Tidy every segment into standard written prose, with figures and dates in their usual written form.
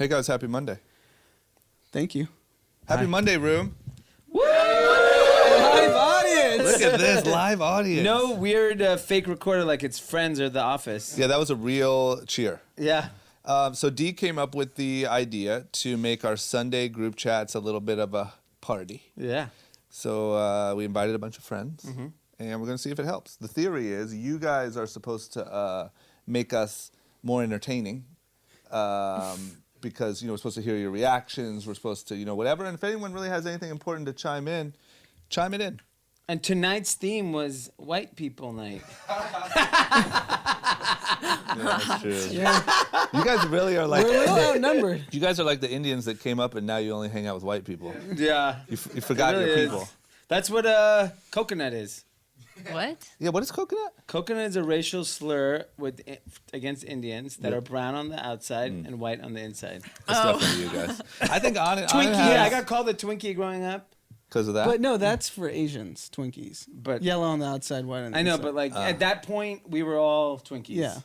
Hey guys, happy Monday. Thank you. Happy Monday, room. Woo! Live audience. Look at this, live audience. No weird fake recorder like it's Friends or The Office. Yeah, that was a real cheer. Yeah. So Dee came up with the idea to make our Sunday group chats a little bit of a party. Yeah. So we invited a bunch of friends, and we're going to see if it helps. The theory is you guys are supposed to make us more entertaining because, we're supposed to hear your reactions. We're supposed to, whatever. And if anyone really has anything important to chime it in. And tonight's theme was White People Night. Yeah, that's true. Yeah. You guys really are like... We're a little outnumbered. You guys are like the Indians that came up and now you only hang out with white people. Yeah. You forgot It really your is. people. That's what coconut is. What? Yeah, what is coconut? Coconut is a racial slur against Indians that are brown on the outside and white on the inside. That's definitely you guys. I think Anand Twinkie. has... Yeah, I got called a Twinkie growing up. Because of that? But no, that's for Asians, Twinkies. But yellow on the outside, white on the I know, inside. but at that point, we were all Twinkies. Yeah.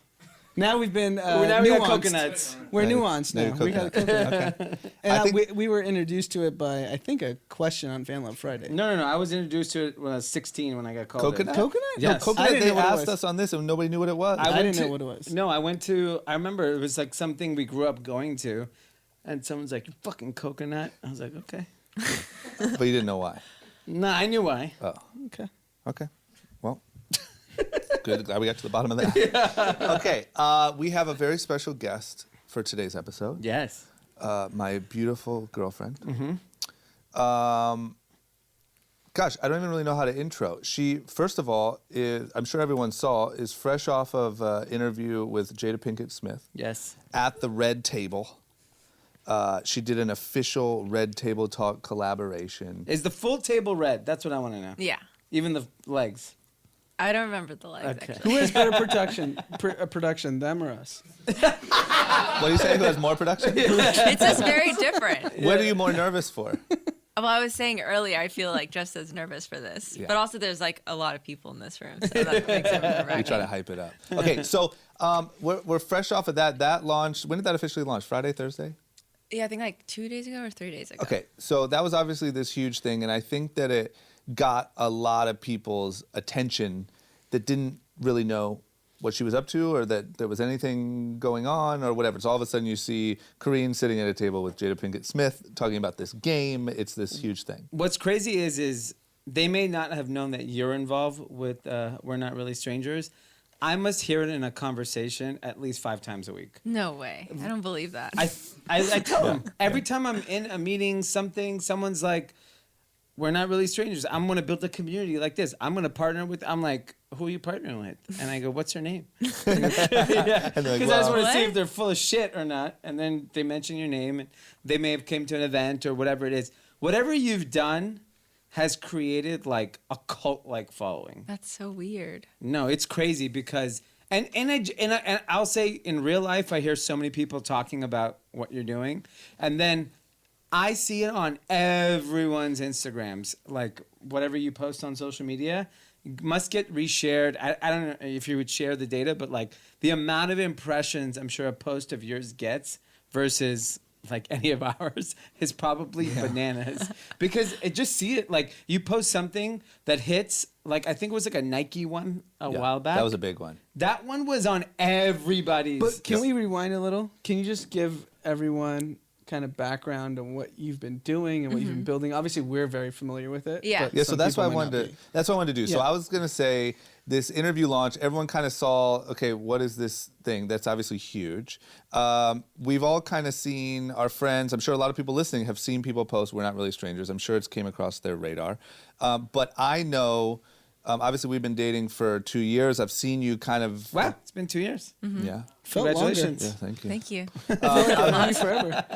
Now we've been now we got nuanced. coconuts. We're Now you- nuanced now now. you're We got coconut. coconut. Okay. And I think- we were introduced to it by, I think, a question on Fan Love Friday. No. I was introduced to it when I was 16 when I got called Coconut? Coconut? Yes. No, coconut, I didn't they know what it asked was. us on this and nobody knew what it was. I went didn't know what it was. No, I remember it was like something we grew up going to, and someone's like, "You fucking coconut." I was like, "Okay." But you didn't know why. No, I knew why. Oh, Okay. okay. Well, good. Glad we got to the bottom of that. Okay, we have a very special guest for today's episode. Yes. My beautiful girlfriend. Gosh, I don't even really know how to intro. She, first of all, I'm sure everyone saw, is fresh off of an interview with Jada Pinkett Smith Yes. at the Red Table. She did an official Red Table Talk collaboration. Is the full table red? That's what I want to know. Yeah. Even the legs. I don't remember the legs, Okay. actually. Who has better production, them or us? What do you say? Who has more production? It's just very different. What are you more nervous for? Well, I was saying earlier, I feel like just as nervous for this. Yeah. But also there's like a lot of people in this room, so that makes it more We try to hype it up. Okay, so we're fresh off of that. That launched, when did that officially launch? Friday, Thursday? Yeah, I think like 2 days ago or 3 days ago. Okay, so that was obviously this huge thing, and I think that it got a lot of people's attention that didn't really know what she was up to or that there was anything going on or whatever. So all of a sudden you see Koreen sitting at a table with Jada Pinkett Smith talking about this game. It's this huge thing. What's crazy is they may not have known that you're involved with We're Not Really Strangers. I must hear it in a conversation at least 5 times a week. No way. I don't believe that. I tell them every time I'm in a meeting, someone's like, "We're not really strangers. I'm going to build a community like this. I'm going to partner with." I'm like, "Who are you partnering with?" And I go, "What's her name?" Because And they're like, I just well, want to see What? if they're full of shit or not. And then they mention your name, and they may have came to an event or whatever it is. Whatever you've done has created like a cult-like following. That's so weird. No, it's crazy because and I'll say in real life I hear so many people talking about what you're doing, and then I see it on everyone's Instagrams, like whatever you post on social media must get reshared. I don't know if you would share the data, but like the amount of impressions I'm sure a post of yours gets versus like any of ours is probably bananas. Because I just see it, like you post something that hits, like I think it was like a Nike one a while back. That was a big one. That one was on everybody's. But can we rewind a little? Can you just give everyone kind of background on what you've been doing and what you've been building? Obviously, we're very familiar with it. Yeah. but Yeah, so some that's people what I might wanted not to. be. That's what I wanted to do. So Yeah. I was gonna say this interview launch. Everyone kind of saw. Okay, what is this thing? That's obviously huge. We've all kind of seen our friends. I'm sure a lot of people listening have seen people post. We're not really strangers. I'm sure it's came across their radar. But I know. Obviously, we've been dating for 2 years. I've seen you kind of. Wow, it's been 2 years. Yeah. Felt Congratulations. Yeah. Thank you. Thank you. I've known you forever.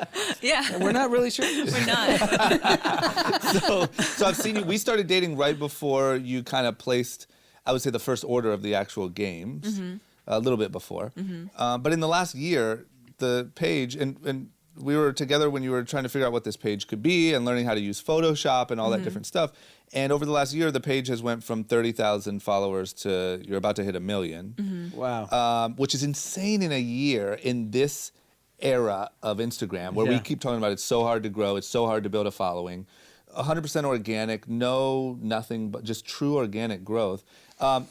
Yeah. We're not really strangers. We're not. So I've seen you. We started dating right before you kind of placed, I would say, the first order of the actual games, a little bit before. But in the last year, the page, and we were together when you were trying to figure out what this page could be and learning how to use Photoshop and all that different stuff. And over the last year, the page has went from 30,000 followers to you're about to hit 1 million. Wow. Which is insane in a year in this era of Instagram where we keep talking about it's so hard to grow, it's so hard to build a following. 100% organic, nothing but just true organic growth.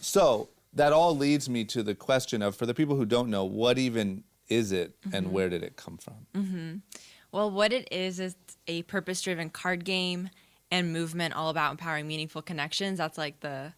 So that all leads me to the question of, for the people who don't know, what even is it and where did it come from? Well, what it is a purpose-driven card game and movement all about empowering meaningful connections. That's like the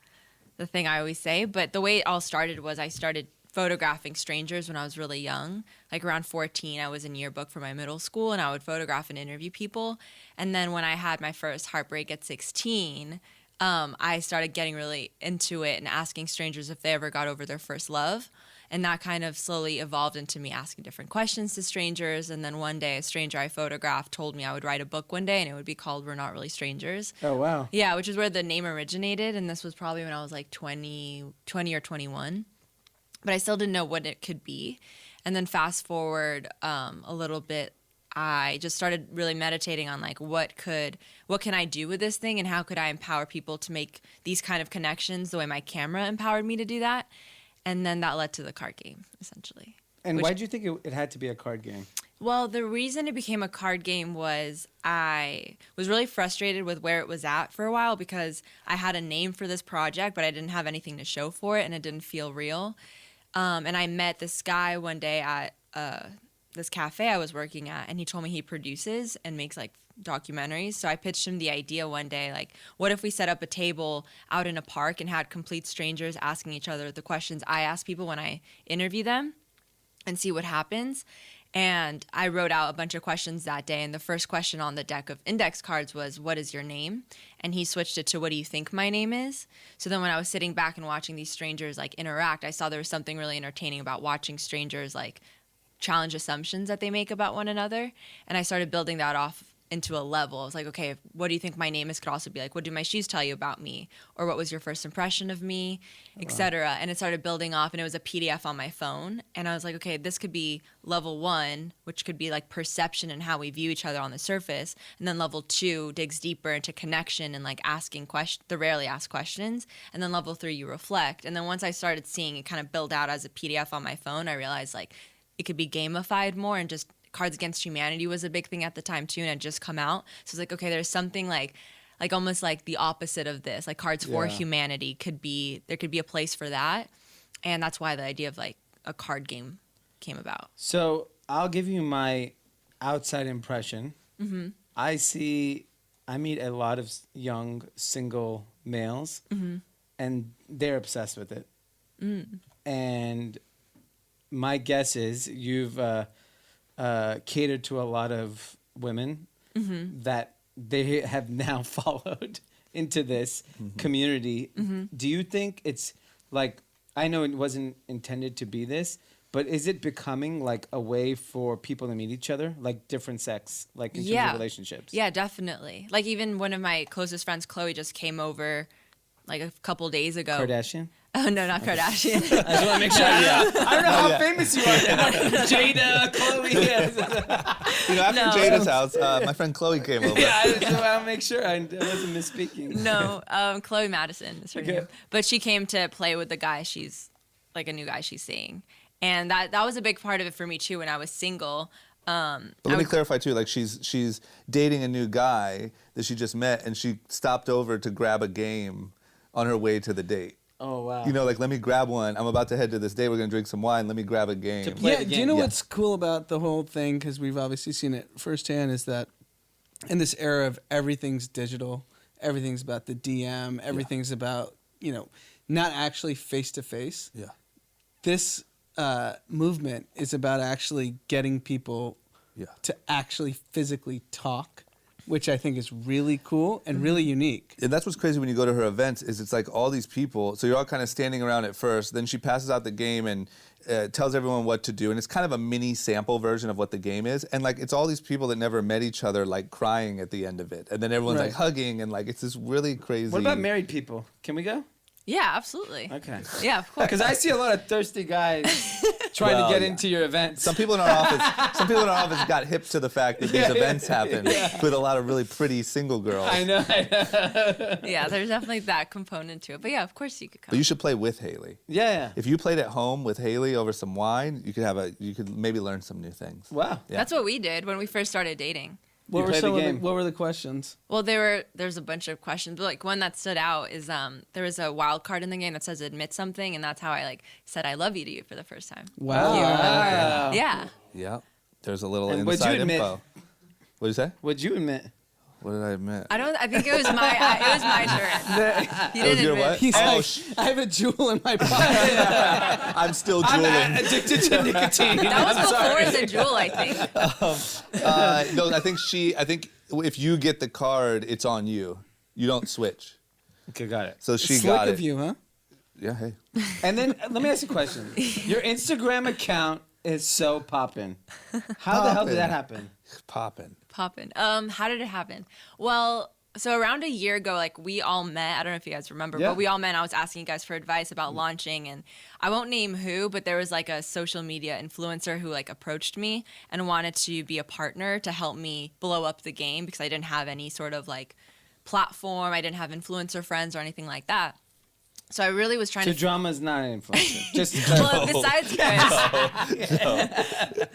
thing I always say. But the way it all started was I started photographing strangers when I was really young. Like around 14, I was in yearbook for my middle school, and I would photograph and interview people. And then when I had my first heartbreak at 16, I started getting really into it and asking strangers if they ever got over their first love. And that kind of slowly evolved into me asking different questions to strangers. And then one day, a stranger I photographed told me I would write a book one day, and it would be called We're Not Really Strangers. Oh, wow. Yeah, which is where the name originated. And this was probably when I was like 20 or 21. But I still didn't know what it could be. And then fast forward a little bit, I just started really meditating on like what can I do with this thing, and how could I empower people to make these kind of connections the way my camera empowered me to do that. And then that led to the card game, essentially. And why did you think it had to be a card game? Well, the reason it became a card game was I was really frustrated with where it was at for a while, because I had a name for this project, but I didn't have anything to show for it, and it didn't feel real. And I met this guy one day at this cafe I was working at, and he told me he produces and makes like documentaries. So I pitched him the idea one day, like, what if we set up a table out in a park and had complete strangers asking each other the questions I ask people when I interview them, and see what happens. And I wrote out a bunch of questions that day, and the first question on the deck of index cards was, what is your name? And he switched it to, what do you think my name is? So then when I was sitting back and watching these strangers like interact, I saw there was something really entertaining about watching strangers like challenge assumptions that they make about one another. And I started building that off into a level. I was like, okay, what do you think my name is could also be like, what do my shoes tell you about me? Or what was your first impression of me, etc. And it started building off, and it was a PDF on my phone. And I was like, okay, this could be level 1, which could be like perception and how we view each other on the surface. And then level 2 digs deeper into connection and like asking the rarely asked questions. And then level 3, you reflect. And then once I started seeing it kind of build out as a PDF on my phone, I realized like it could be gamified more, and just Cards Against Humanity was a big thing at the time too, and it had just come out. So it's like, okay, there's something like almost like the opposite of this, like Cards for Humanity there could be a place for that. And that's why the idea of like a card game came about. So I'll give you my outside impression. I meet a lot of young single males, and they're obsessed with it. And my guess is you've catered to a lot of women that they have now followed into this community. Do you think it's like, I know it wasn't intended to be this, but is it becoming like a way for people to meet each other, like different sex, like in terms of relationships? Yeah, definitely. Like even one of my closest friends, Chloe, just came over like a couple days ago. Kardashian? Oh, no, not Kardashian. I just want to make sure. I don't know how famous you are. Jada, Chloe. You know, after Jada's house, my friend Chloe came over. Yeah, I just want to make sure I wasn't misspeaking. No, Chloe Madison is her name. But she came to play with the guy a new guy she's seeing. And that was a big part of it for me, too, when I was single. But let me clarify, too. Like, she's dating a new guy that she just met, and she stopped over to grab a game on her way to the date. Oh, wow. You know, like, let me grab one. I'm about to head to this date. We're going to drink some wine. Let me grab a game. Do you know what's cool about the whole thing, because we've obviously seen it firsthand, is that in this era of everything's digital, everything's about the DM, everything's about, not actually face-to-face. Yeah. This movement is about actually getting people to actually physically talk, which I think is really cool and really unique. And that's what's crazy when you go to her events, is it's like all these people, so you're all kind of standing around at first, then she passes out the game and tells everyone what to do, and it's kind of a mini sample version of what the game is, and like it's all these people that never met each other like crying at the end of it, and then everyone's like hugging, and like it's this really crazy... What about married people? Can we go? Yeah, absolutely. Okay. Yeah, of course. Because I see a lot of thirsty guys trying to get into your events. Some people in our office got hip to the fact that these events happen with a lot of really pretty single girls. I know. Yeah, there's definitely that component to it. But yeah, of course you could come. But you should play with Haley. Yeah. If you played at home with Haley over some wine, you could maybe learn some new things. Wow. Yeah. That's what we did when we first started dating. What played the game. what were the questions? Well, there's a bunch of questions, but like one that stood out is there was a wild card in the game that says admit something, and that's how I like said I love you to you for the first time. Wow. Yeah. Yeah. There's a little And what'd inside you admit? info. What did you say? What'd you admit? What did I admit? I think it was my turn. You It was didn't your admit. what? He's Oh, like, I have a jewel in my pocket. I'm still drooling. Addicted to nicotine. That was before the jewel, I think. No, I think if you get the card, it's on you. You don't switch. Okay, got it. So she Slick got of it. you, huh? Yeah, hey. And then let me ask you a question. Your Instagram account is so poppin'. How the hell did that happen? Poppin'. How did it happen? Well, so around a year ago, like we all met. I don't know if you guys remember, but we all met. And I was asking you guys for advice about launching, and I won't name who, but there was like a social media influencer who like approached me and wanted to be a partner to help me blow up the game because I didn't have any sort of like platform. I didn't have influencer friends or anything like that. So I really was trying So to. drama's not an influencer. Just Well,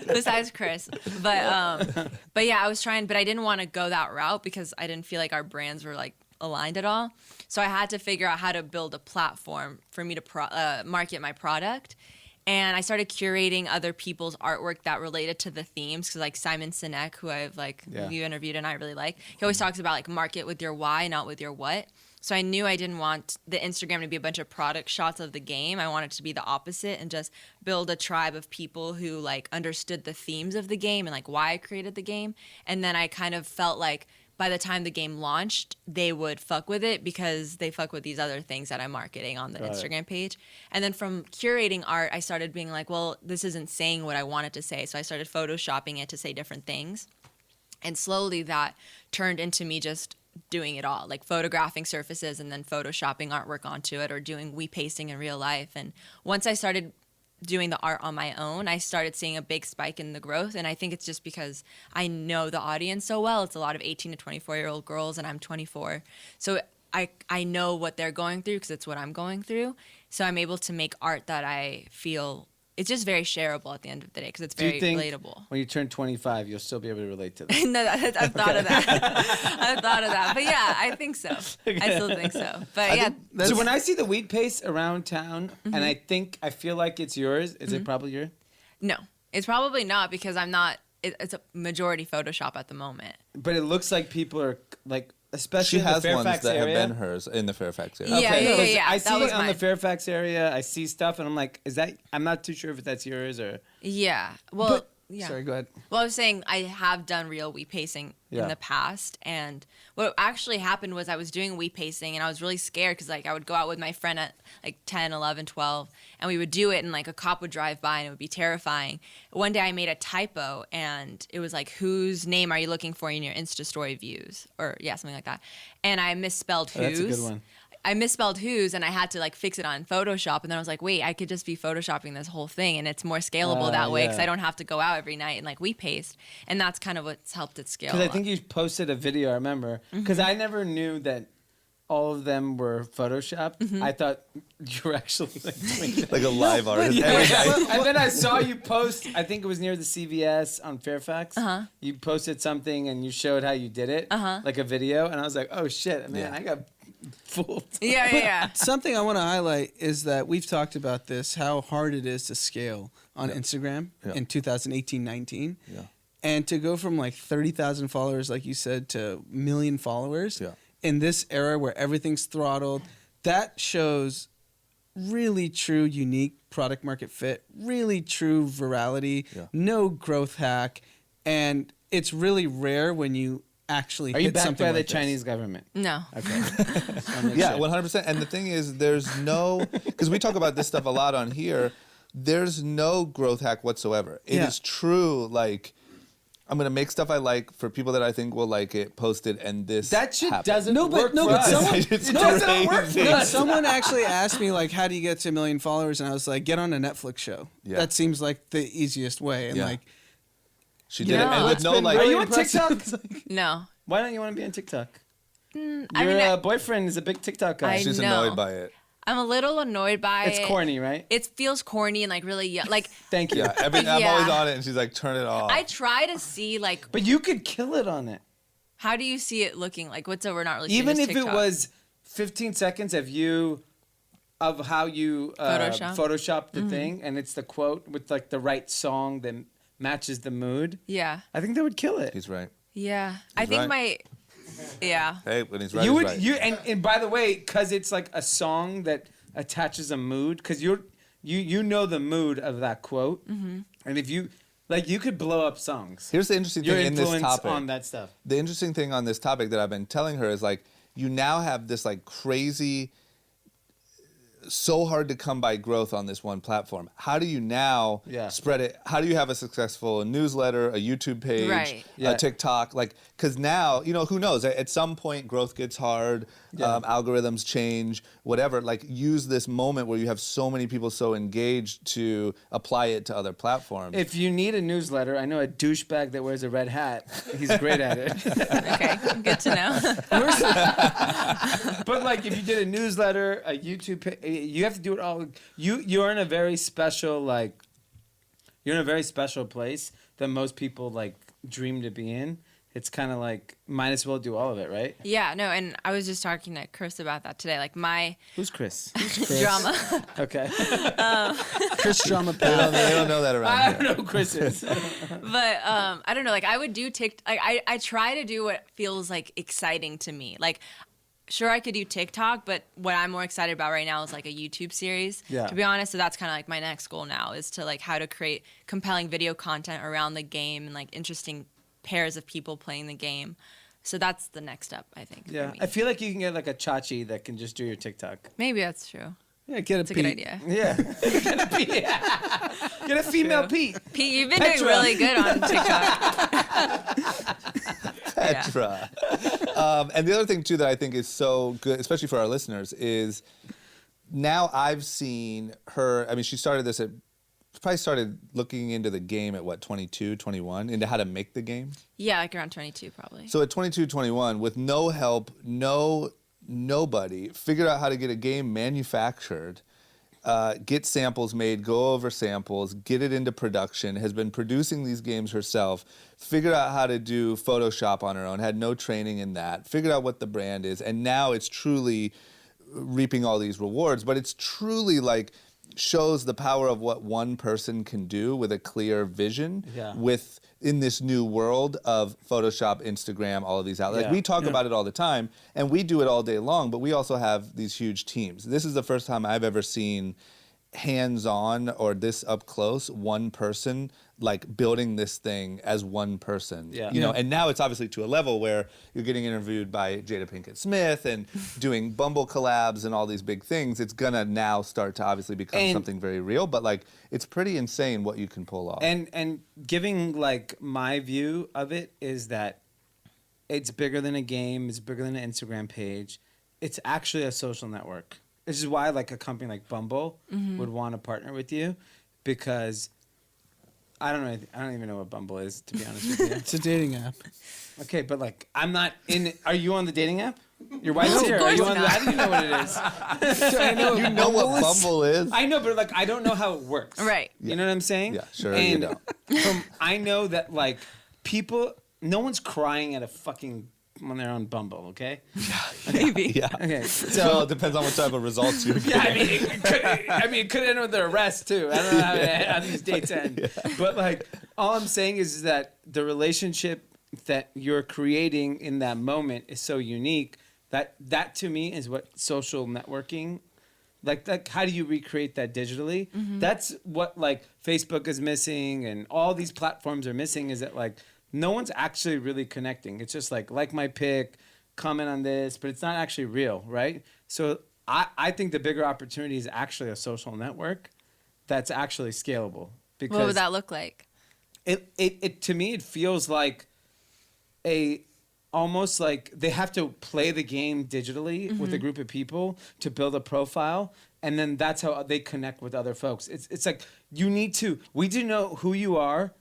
besides Chris, but yeah, I was trying, but I didn't want to go that route because I didn't feel like our brands were like aligned at all. So I had to figure out how to build a platform for me to market my product. And I started curating other people's artwork that related to the themes. Because like Simon Sinek, who I've you interviewed and I really like, he always talks about like market with your why, not with your what. So I knew I didn't want the Instagram to be a bunch of product shots of the game. I wanted it to be the opposite and just build a tribe of people who like understood the themes of the game and like why I created the game. And then I kind of felt like by the time the game launched, they would fuck with it because they fuck with these other things that I'm marketing on the Instagram page. And then from curating art, I started being like, well, this isn't saying what I wanted to say. So I started photoshopping it to say different things. And slowly that turned into me just doing it all, like photographing surfaces and then photoshopping artwork onto it or doing pasting in real life. And once I started doing the art on my own, I started seeing a big spike in the growth. And I think it's just because I know the audience so well. It's a lot of 18 to 24-year-old girls and I'm 24. So I know what they're going through because it's what I'm going through. So I'm able to make art that I feel it's just very shareable at the end of the day because it's very relatable. When you turn 25, you'll still be able to relate to that? No, I've thought of that. I've thought of that. But yeah, I think so. I still think so. But yeah. So when I see the weed paste around town, and I feel like it's yours, is it probably yours? No, it's probably not because I'm not. It's a majority Photoshop at the moment. But it looks like people are like, especially She in the has Fairfax ones that area. have been hers in the Fairfax area. Yeah. I That see was it on the mine. Fairfax area. I see stuff, and I'm like, is that? I'm not too sure if that's yours or. Yeah. Well. Yeah. Sorry, go ahead. Well, I was saying I have done real wheat pasting in the past, and what actually happened was I was doing wheat pasting, and I was really scared because like I would go out with my friend at like 10, 11, 12, and we would do it, and like a cop would drive by, and it would be terrifying. One day I made a typo, and it was like, whose name are you looking for in your Insta story views, or something like that, and I misspelled whose. That's a good one. I misspelled whose and I had to like fix it on Photoshop, and then I was like, wait, I could just be Photoshopping this whole thing and it's more scalable that way because I don't have to go out every night and like paste, and that's kind of what's helped it scale. Because I think you posted a video, I remember, because I never knew that all of them were Photoshopped. I thought you were actually like doing it. Like a live artist. And then I saw you post, I think it was near the CVS on Fairfax. You posted something and you showed how you did it, like a video, and I was like, oh shit, man, I got fooled. Yeah. Something I want to highlight is that we've talked about this, how hard it is to scale on Instagram in 2018-19. Yeah. And to go from like 30,000 followers, like you said, to a million followers in this era where everything's throttled, that shows really true, unique product market fit, really true virality, no growth hack. And it's really rare when you actually Are you hit backed something by the like this. Chinese government? No. Okay. Yeah, 100%. And the thing is, there's no, because we talk about this stuff a lot on here, there's no growth hack whatsoever. It is true, like, I'm gonna make stuff I like for people that I think will like it, post it, and this That shit happened. doesn't No, work but for us. someone, It's doesn't work crazy. for us. someone actually asked me like, how do you get to 1 million followers? And I was like, get on a Netflix show. Yeah. That seems like the easiest way. And Yeah. like, She did it, No. and with It's no been like. Are really you on impressive. TikTok? No. Why don't you want to be on TikTok? I Your mean, boyfriend is a big TikTok guy. I She's know. annoyed by it. I'm a little annoyed by it. It's corny, right? It feels corny and like really young. Like Thank you. Yeah, I'm Yeah. always on it, and she's like, turn it off. I try to see like But you could kill it on it. how do you see it looking like? What's we're not really Even seeing if this it TikTok. was 15 seconds of how you Photoshop the thing, and it's the quote with like the right song that matches the mood. Yeah. I think that would kill it. He's right. Yeah. I He's think right. yeah. Hey, when he's right, You he's would right. and by the way, because it's like a song that attaches a mood, because you know the mood of that quote, and if you like, you could blow up songs. Here's the interesting Your thing in this influence topic. on that stuff. The interesting thing on this topic that I've been telling her is like, you now have this like crazy, so hard to come by growth on this one platform. How do you now Yeah. spread it? How do you have a successful newsletter, a YouTube page, Right. Yeah. a TikTok? Like, because now, who knows? At some point, growth gets hard, algorithms change, whatever. Like, use this moment where you have so many people so engaged to apply it to other platforms. If you need a newsletter, I know a douchebag that wears a red hat. He's great at it. Okay. Good to know. But like, if you did a newsletter, a YouTube, you have to do it all. You're in a very special you're in a very special place that most people like dream to be in. It's kind of like might as well do all of it, right? Yeah, no, and I was just talking to Chris about that today. Like my Who's Chris? drama. Okay. Chris Drama they, don't, Pal. they don't know that around I here. don't know who Chris is. But I don't know. Like I would do like I try to do what feels like exciting to me. Like sure I could do TikTok, but what I'm more excited about right now is like a YouTube series. Yeah. To be honest, so that's kind of like my next goal now is to like how to create compelling video content around the game and like interesting pairs of people playing the game. So that's the next step, I think. Yeah, For me. I feel like you can get like a chachi that can just do your TikTok. Maybe that's true. Yeah, get It's a good idea. Yeah. Get a female Pete. Pete, you've been Petra. doing really good on TikTok. Yeah. Petra. And the other thing too that I think is so good, especially for our listeners, is now I've seen her. I mean, she probably started looking into the game at what, 22, 21, into how to make the game. Yeah, like around 22 probably. So at 22, 21, with no help, nobody, figured out how to get a game manufactured, get samples made, go over samples, get it into production, has been producing these games herself, figured out how to do Photoshop on her own, had no training in that, figured out what the brand is, and now it's truly reaping all these rewards. But it's truly like shows the power of what one person can do with a clear vision in this new world of Photoshop, Instagram, all of these outlets. Like we talk about it all the time, and we do it all day long, but we also have these huge teams. This is the first time I've ever seen hands-on or this up close, one person like building this thing as one person. Yeah. You know, and now it's obviously to a level where you're getting interviewed by Jada Pinkett Smith and doing Bumble collabs and all these big things. It's gonna now start to obviously become something very real, but like it's pretty insane what you can pull off. And giving like my view of it is that it's bigger than a game, it's bigger than an Instagram page. It's actually a social network. This is why like a company like Bumble would want to partner with you, because I don't know. I don't even know what Bumble is, to be honest with you. It's a dating app. Okay, but like I'm not in. Are you on the dating app? Your wife's No, of here. Are course you on? not. How do you know what it is? you know what Bumble is? I know, but like I don't know how it works. Right. You know what I'm saying? Yeah, sure And you don't. I know that like people, no one's crying at a fucking when they're on Bumble. Okay. Maybe. Yeah. Okay. So So. it depends on what type of results you're getting. Yeah, I mean, it could end with their arrest too. I don't know how these dates end, but like, all I'm saying is that the relationship that you're creating in that moment is so unique that to me is what social networking, like how do you recreate that digitally? That's what like Facebook is missing, and all these platforms are missing. Is that like no one's actually really connecting. It's just like my pic, comment on this, but it's not actually real, right? So I think the bigger opportunity is actually a social network that's actually scalable. Because What would that look like? it to me it feels like almost like they have to play the game digitally with a group of people to build a profile, and then that's how they connect with other folks. It's like we do know who you are,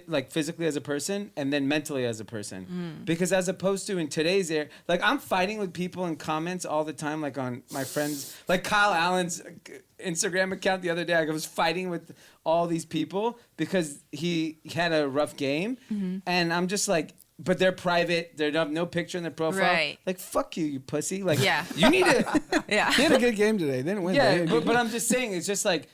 like physically as a person, and then mentally as a person. Because as opposed to in today's era, like I'm fighting with people in comments all the time, like on my friends, like Kyle Allen's Instagram account the other day. I was fighting with all these people because he had a rough game, and I'm just like, but they're private. They have no picture in their profile. Right. Like, fuck you, you pussy. Like, Yeah. you need to. Yeah. They had a good game today. They didn't win. Yeah, but I'm just saying, it's just like,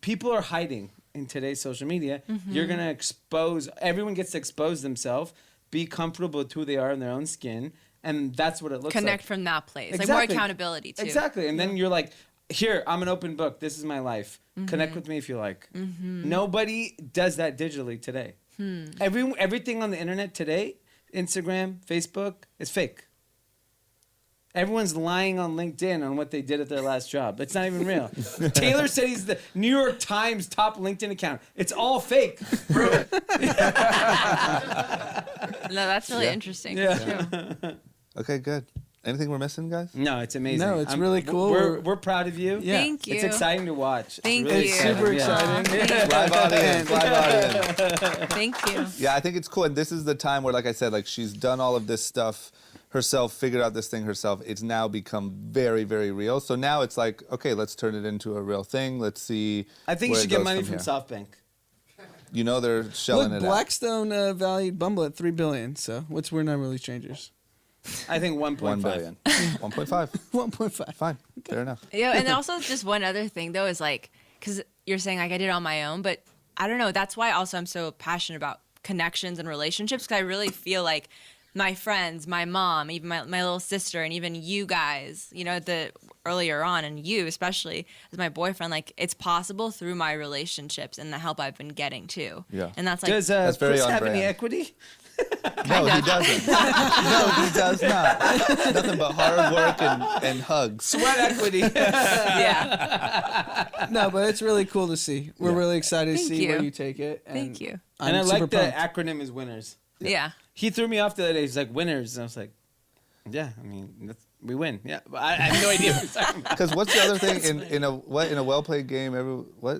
people are hiding in today's social media. You're going to everyone gets to expose themselves, be comfortable with who they are in their own skin. And that's what it looks like. Connect from that place. Exactly. Like more accountability too. Exactly. And then you're like, here, I'm an open book. This is my life. Connect with me if you like. Nobody does that digitally today. Everything on the internet today, Instagram, Facebook, is fake. Everyone's lying on LinkedIn on what they did at their last job. It's not even real. Taylor said he's the New York Times top LinkedIn account. It's all fake. No, that's really interesting. Yeah. Okay, good. Anything we're missing, guys? No, it's amazing. No, it's really cool. We're proud of you. Yeah. Thank you. It's exciting to watch. Thank It's you. Super Yeah. exciting. Live audience. Thank you. Yeah, I think it's cool. And this is the time where, like I said, like she's done all of this stuff herself, figured out this thing herself. It's now become very, very real. So now it's like, okay, let's turn it into a real thing. Let's see. I think you where should it get goes money from from here. SoftBank. You know they're shelling Look, it out. Blackstone valued Bumble at $3 billion. So we're not really strangers. I think 1.5. 1 billion. 1.5. 1.5. Fine. Fair enough. Yeah, and then also just one other thing though is like, because you're saying like I did it on my own, but I don't know. That's why also I'm so passionate about connections and relationships, because I really feel like my friends, my mom, even my little sister, and even you guys, you know, earlier on, and you especially as my boyfriend, like it's possible through my relationships and the help I've been getting too. Yeah. And that's like, Does That's very Chris on have any brand. equity? No, he doesn't. No, he does not. Nothing but hard work and hugs. Sweat equity. yeah. No, but it's really cool to see. We're really excited to Thank see you. where you take it. And Thank you. And I I'm like super the pumped. acronym is winners. Yeah. He threw me off the other day. He's like, winners. And I was like, yeah, I mean, we win. Yeah, but I have no idea what he's talking about. Because what's the other thing in a well played game? Isn't there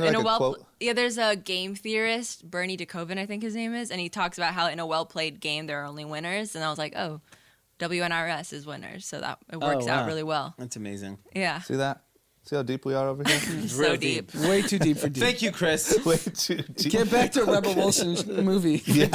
In like a quote? Yeah, there's a game theorist, Bernie DeKoven, I think his name is, and he talks about how in a well-played game there are only winners, and I was like, oh, WNRS is winners, so that it works out really well. That's amazing. Yeah, See that? See how deep we are over here? so real deep. Way too deep for deep. Thank you, Chris. Way too deep. Get back to Rebel Wilson's movie. Yeah,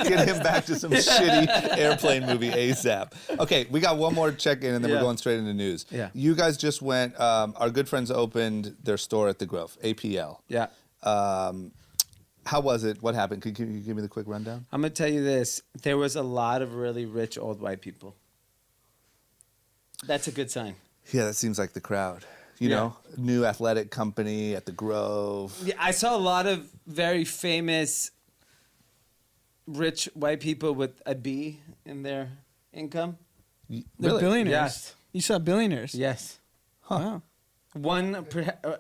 get him back to some shitty airplane movie ASAP. Okay, we got one more check-in, and then we're Yeah. going straight into news. Yeah. You guys just went, our good friends opened their store at the Grove, APL. Yeah. How was it? What happened? Could you give me the quick rundown? I'm going to tell you this. There was a lot of really rich old white people. That's a good sign. Yeah, that seems like the crowd. You Yeah. know, new athletic company at the Grove. Yeah, I saw a lot of very famous rich white people with a B in their income. Y- They're Really? billionaires. Yes. You saw billionaires. Yes. Wow. One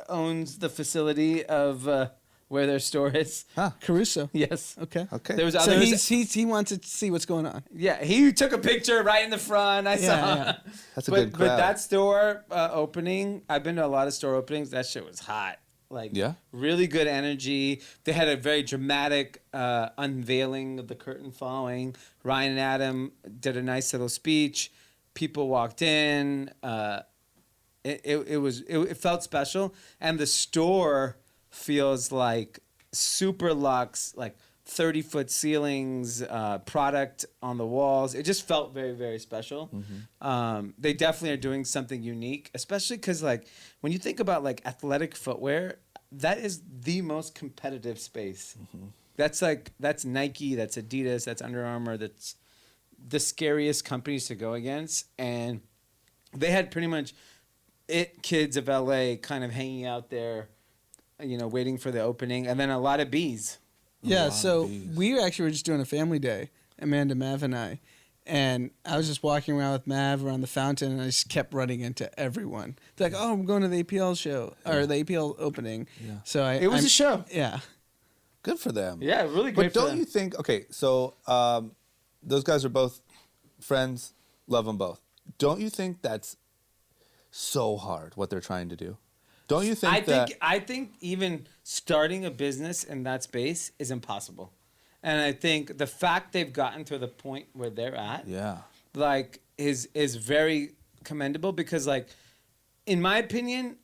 owns the facility of where their store is. Huh. Caruso. Yes. Okay. Okay. There was So others. he wants to see what's going on. Yeah, he took a picture right in the front. I saw. yeah. That's a but, good crowd. But that store opening, I've been to a lot of store openings. That shit was hot. Like, Yeah? really good energy. They had a very dramatic unveiling of the curtain falling. Ryan and Adam did a nice little speech. People walked in. It felt special, and the store feels like super luxe, like 30-foot ceilings, product on the walls. It just felt very, very special. They definitely are doing something unique, especially because like when you think about like athletic footwear, that is the most competitive space. That's Nike, that's Adidas, that's Under Armour, that's the scariest companies to go against. And they had pretty much kids of LA kind of hanging out there, you know, waiting for the opening, and then a lot of bees. Yeah, lot so of bees. we actually were just doing a family day, Amanda, Mav, and I. And I was just walking around with Mav around the fountain, and I just kept running into everyone. They're like, oh, I'm going to the APL show, or the APL opening. Yeah. So It was a show. Yeah. Good for them. Yeah, really great But for don't them. you think? Okay, so those guys are both friends. Love them both. Don't you think that's so hard what they're trying to do? Don't you think I think even starting a business in that space is impossible. And I think the fact they've gotten to the point where they're at, Yeah. like, is very commendable because, like, in my opinion,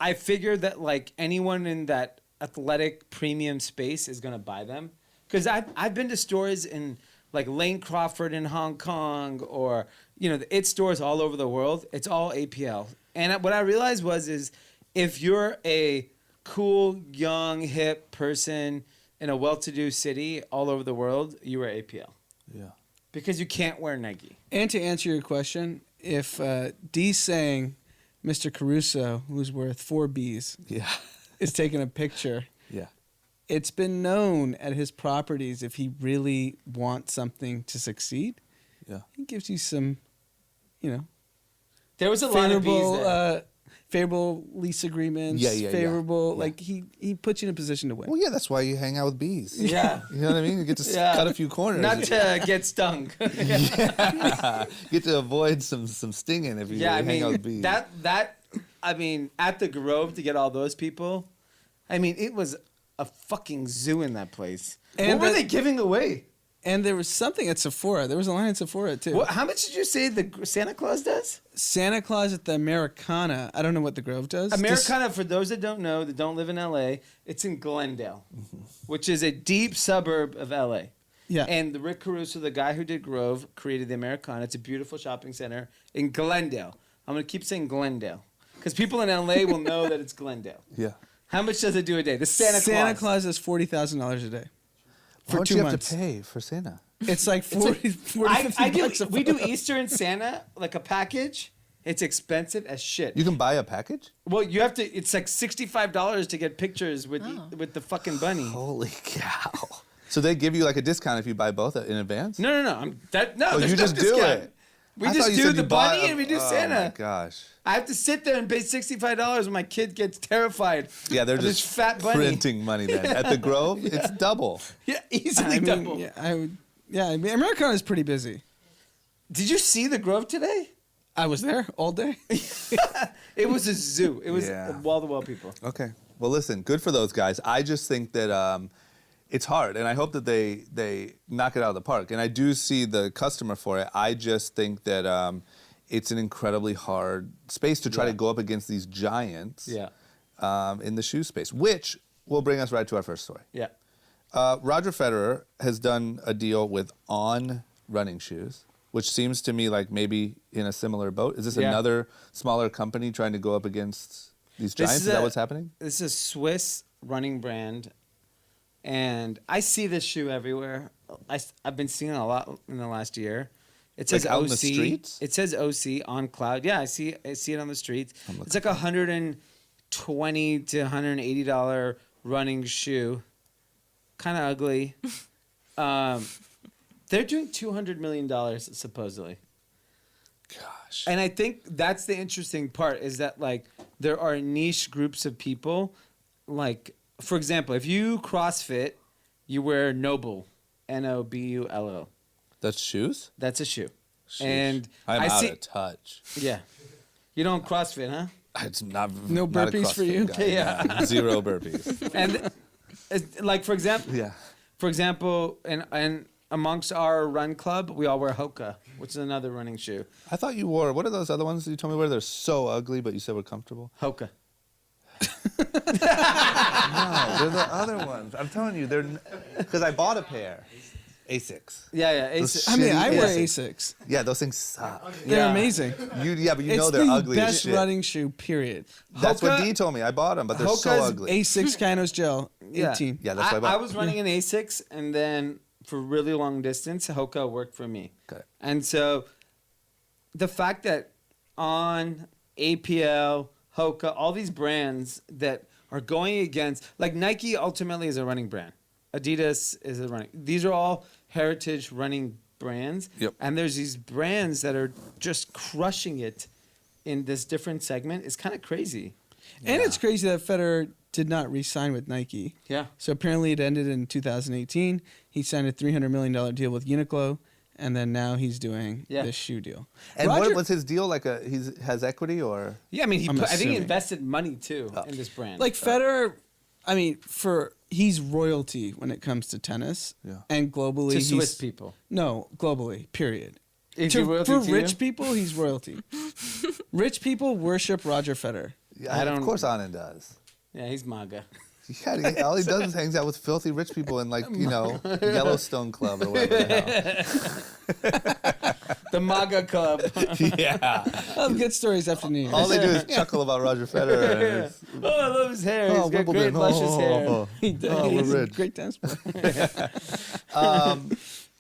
I figure that, like, anyone in that athletic premium space is going to buy them. Because I've been to stores in, like, Lane Crawford in Hong Kong or, you know, the IT stores all over the world. It's all APL. And what I realized is if you're a cool, young, hip person in a well-to-do city all over the world, you wear APL. Yeah. Because you can't wear Nike. And to answer your question, if D's saying Mr. Caruso, who's worth 4 Bs, Yeah. is taking a picture, Yeah. it's been known at his properties if he really wants something to succeed, Yeah. he gives you some, you know, There was a lot of bees favorable, there. favorable lease agreements. Yeah. Favorable, like he puts you in a position to win. Well, yeah, that's why you hang out with bees. Yeah. You know what I mean? You get to Yeah. cut a few corners. Not to get stung. Yeah. You get to avoid some stinging if you Yeah, I hang out mean with bees. that I mean at the Grove to get all those people, I mean it was a fucking zoo in that place. And what were the- they giving away? And there was something at Sephora. There was a line at Sephora too. How much did you say the Santa Claus does? Santa Claus at the Americana. I don't know what the Grove does. Americana, for those that don't know, that don't live in LA, it's in Glendale, which is a deep suburb of LA. Yeah. And the Rick Caruso, the guy who did Grove, created the Americana. It's a beautiful shopping center in Glendale. I'm going to keep saying Glendale because people in LA will know that it's Glendale. Yeah. How much does it do a day? The Santa Claus. Santa Claus is $40,000 a day for What 2 you months. have to pay for Santa? It's like 40, 40 I 50 do. bucks a We do photo. Easter and Santa like a package. It's expensive as shit. You can buy a package? Well, you have to. It's like $65 to get pictures with with the fucking bunny. Holy cow. So they give you like a discount if you buy both in advance? No. Oh, There's you no just do discount. it. We I just thought you do said the you bought bunny and we do Oh Santa. my gosh. I have to sit there and pay $65 when my kid gets terrified. Yeah, they're of this just fat bunny. printing money then. At the Grove, it's double. Yeah, easily I mean, double. I mean, Americana is pretty busy. Did you see the Grove today? I was there all day. It was a zoo. It was Yeah. wall-to-wall people. Okay. Well, listen, good for those guys. I just think that it's hard, and I hope that they knock it out of the park. And I do see the customer for it. I just think that it's an incredibly hard space to try to go up against these giants in the shoe space, which will bring us right to our first story. Yeah. Roger Federer has done a deal with On running shoes, which seems to me like maybe in a similar boat. Is this another smaller company trying to go up against these giants? Is that what's happening? This is a Swiss running brand, and I see this shoe everywhere. I've been seeing it a lot in the last year. It says Like out OC. in the streets? It says OC on cloud. Yeah, I see it on the streets. It's like $120 to $180 running shoe. Kind of ugly. They're doing $200 million supposedly. Gosh. And I think that's the interesting part is that like there are niche groups of people. Like for example, if you CrossFit, you wear Noble, Nobullo. That's shoes? That's a shoe. Sheesh. And I'm I out see. of touch. Yeah, you don't CrossFit, huh? It's not No not a burpees for CrossFit you? guy, Yeah. no. Zero burpees. And it's, like for example, Yeah. and amongst our run club, we all wear Hoka, which is another running shoe. I thought you wore, what are those other ones that you told me were? They're so ugly, but you said were comfortable. Hoka. No, they're the other ones. I'm telling you, they're, because I bought a pair. Asics. Yeah. Those It's, I mean, I wear Asics. Asics. Yeah, those things suck. They're Yeah. amazing. But you It's know they're the ugly as best shit. running shoe, period. That's what Hoka- Dee told me. I bought them, but they're so Hoka's ugly. A6 Kynos Gel, 18. Yeah, that's what I bought. I was running an Asics, and then for really long distance, Hoka worked for me. Got it. And so the fact that on APL, Hoka, all these brands that are going against, like Nike ultimately is a running brand. Adidas is a running. These are all heritage running brands. Yep. And there's these brands that are just crushing it in this different segment. It's kind of crazy. And it's crazy that Federer did not re-sign with Nike. Yeah. So apparently it ended in 2018. He signed a $300 million deal with Uniqlo, and then now he's doing this shoe deal. And Roger, what was his deal? Like he has equity or? Yeah, I mean, I think he assuming. invested money too in this brand. like Federer, I mean, he's royalty when it comes to tennis. Yeah. And globally, to he's Swiss people. No, globally, period. Is he royalty For to rich you? people, he's royalty. Rich people worship Roger Federer. Yeah, of course Anand does. Yeah, he's MAGA. Yeah, all he does is hangs out with filthy rich people in like, Yellowstone Club or whatever the hell. The MAGA club. Yeah. I'll have good stories after New Year's. All they do is chuckle about Roger Federer. And it's- Oh, I love his hair. He's got Wimbledon. great luscious hair. We're He's a rich. great tennis player.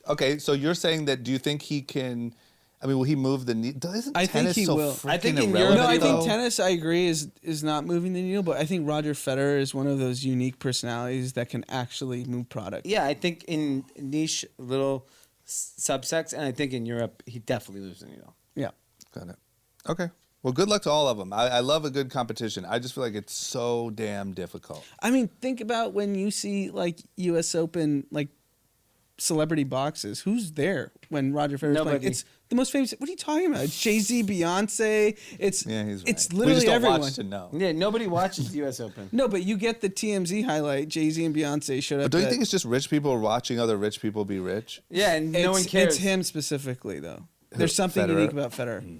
Okay, so you're saying that? Do you think he can? I mean, will he move the needle? Isn't I think tennis he so will. freaking I think in irrelevant, No, I think though? tennis, I agree, is not moving the needle, but I think Roger Federer is one of those unique personalities that can actually move product. Yeah, I think in niche little subsects, and I think in Europe, he definitely moves the needle. Yeah. Got it. Okay. Well, good luck to all of them. I love a good competition. I just feel like it's so damn difficult. I mean, think about when you see like U.S. Open, like celebrity boxes. Who's there when Roger Federer's playing? Nobody. It's the most famous. What are you talking about? Jay-Z, Beyonce. It's Yeah, he's right. it's We literally just don't everyone. watch to know. Yeah, nobody watches the U.S. Open. No, but you get the TMZ highlight. Jay-Z and Beyonce showed up. But don't you at- think it's just rich people watching other rich people be rich? Yeah, and no one cares. It's him specifically, though. There's something Federer? unique about Federer.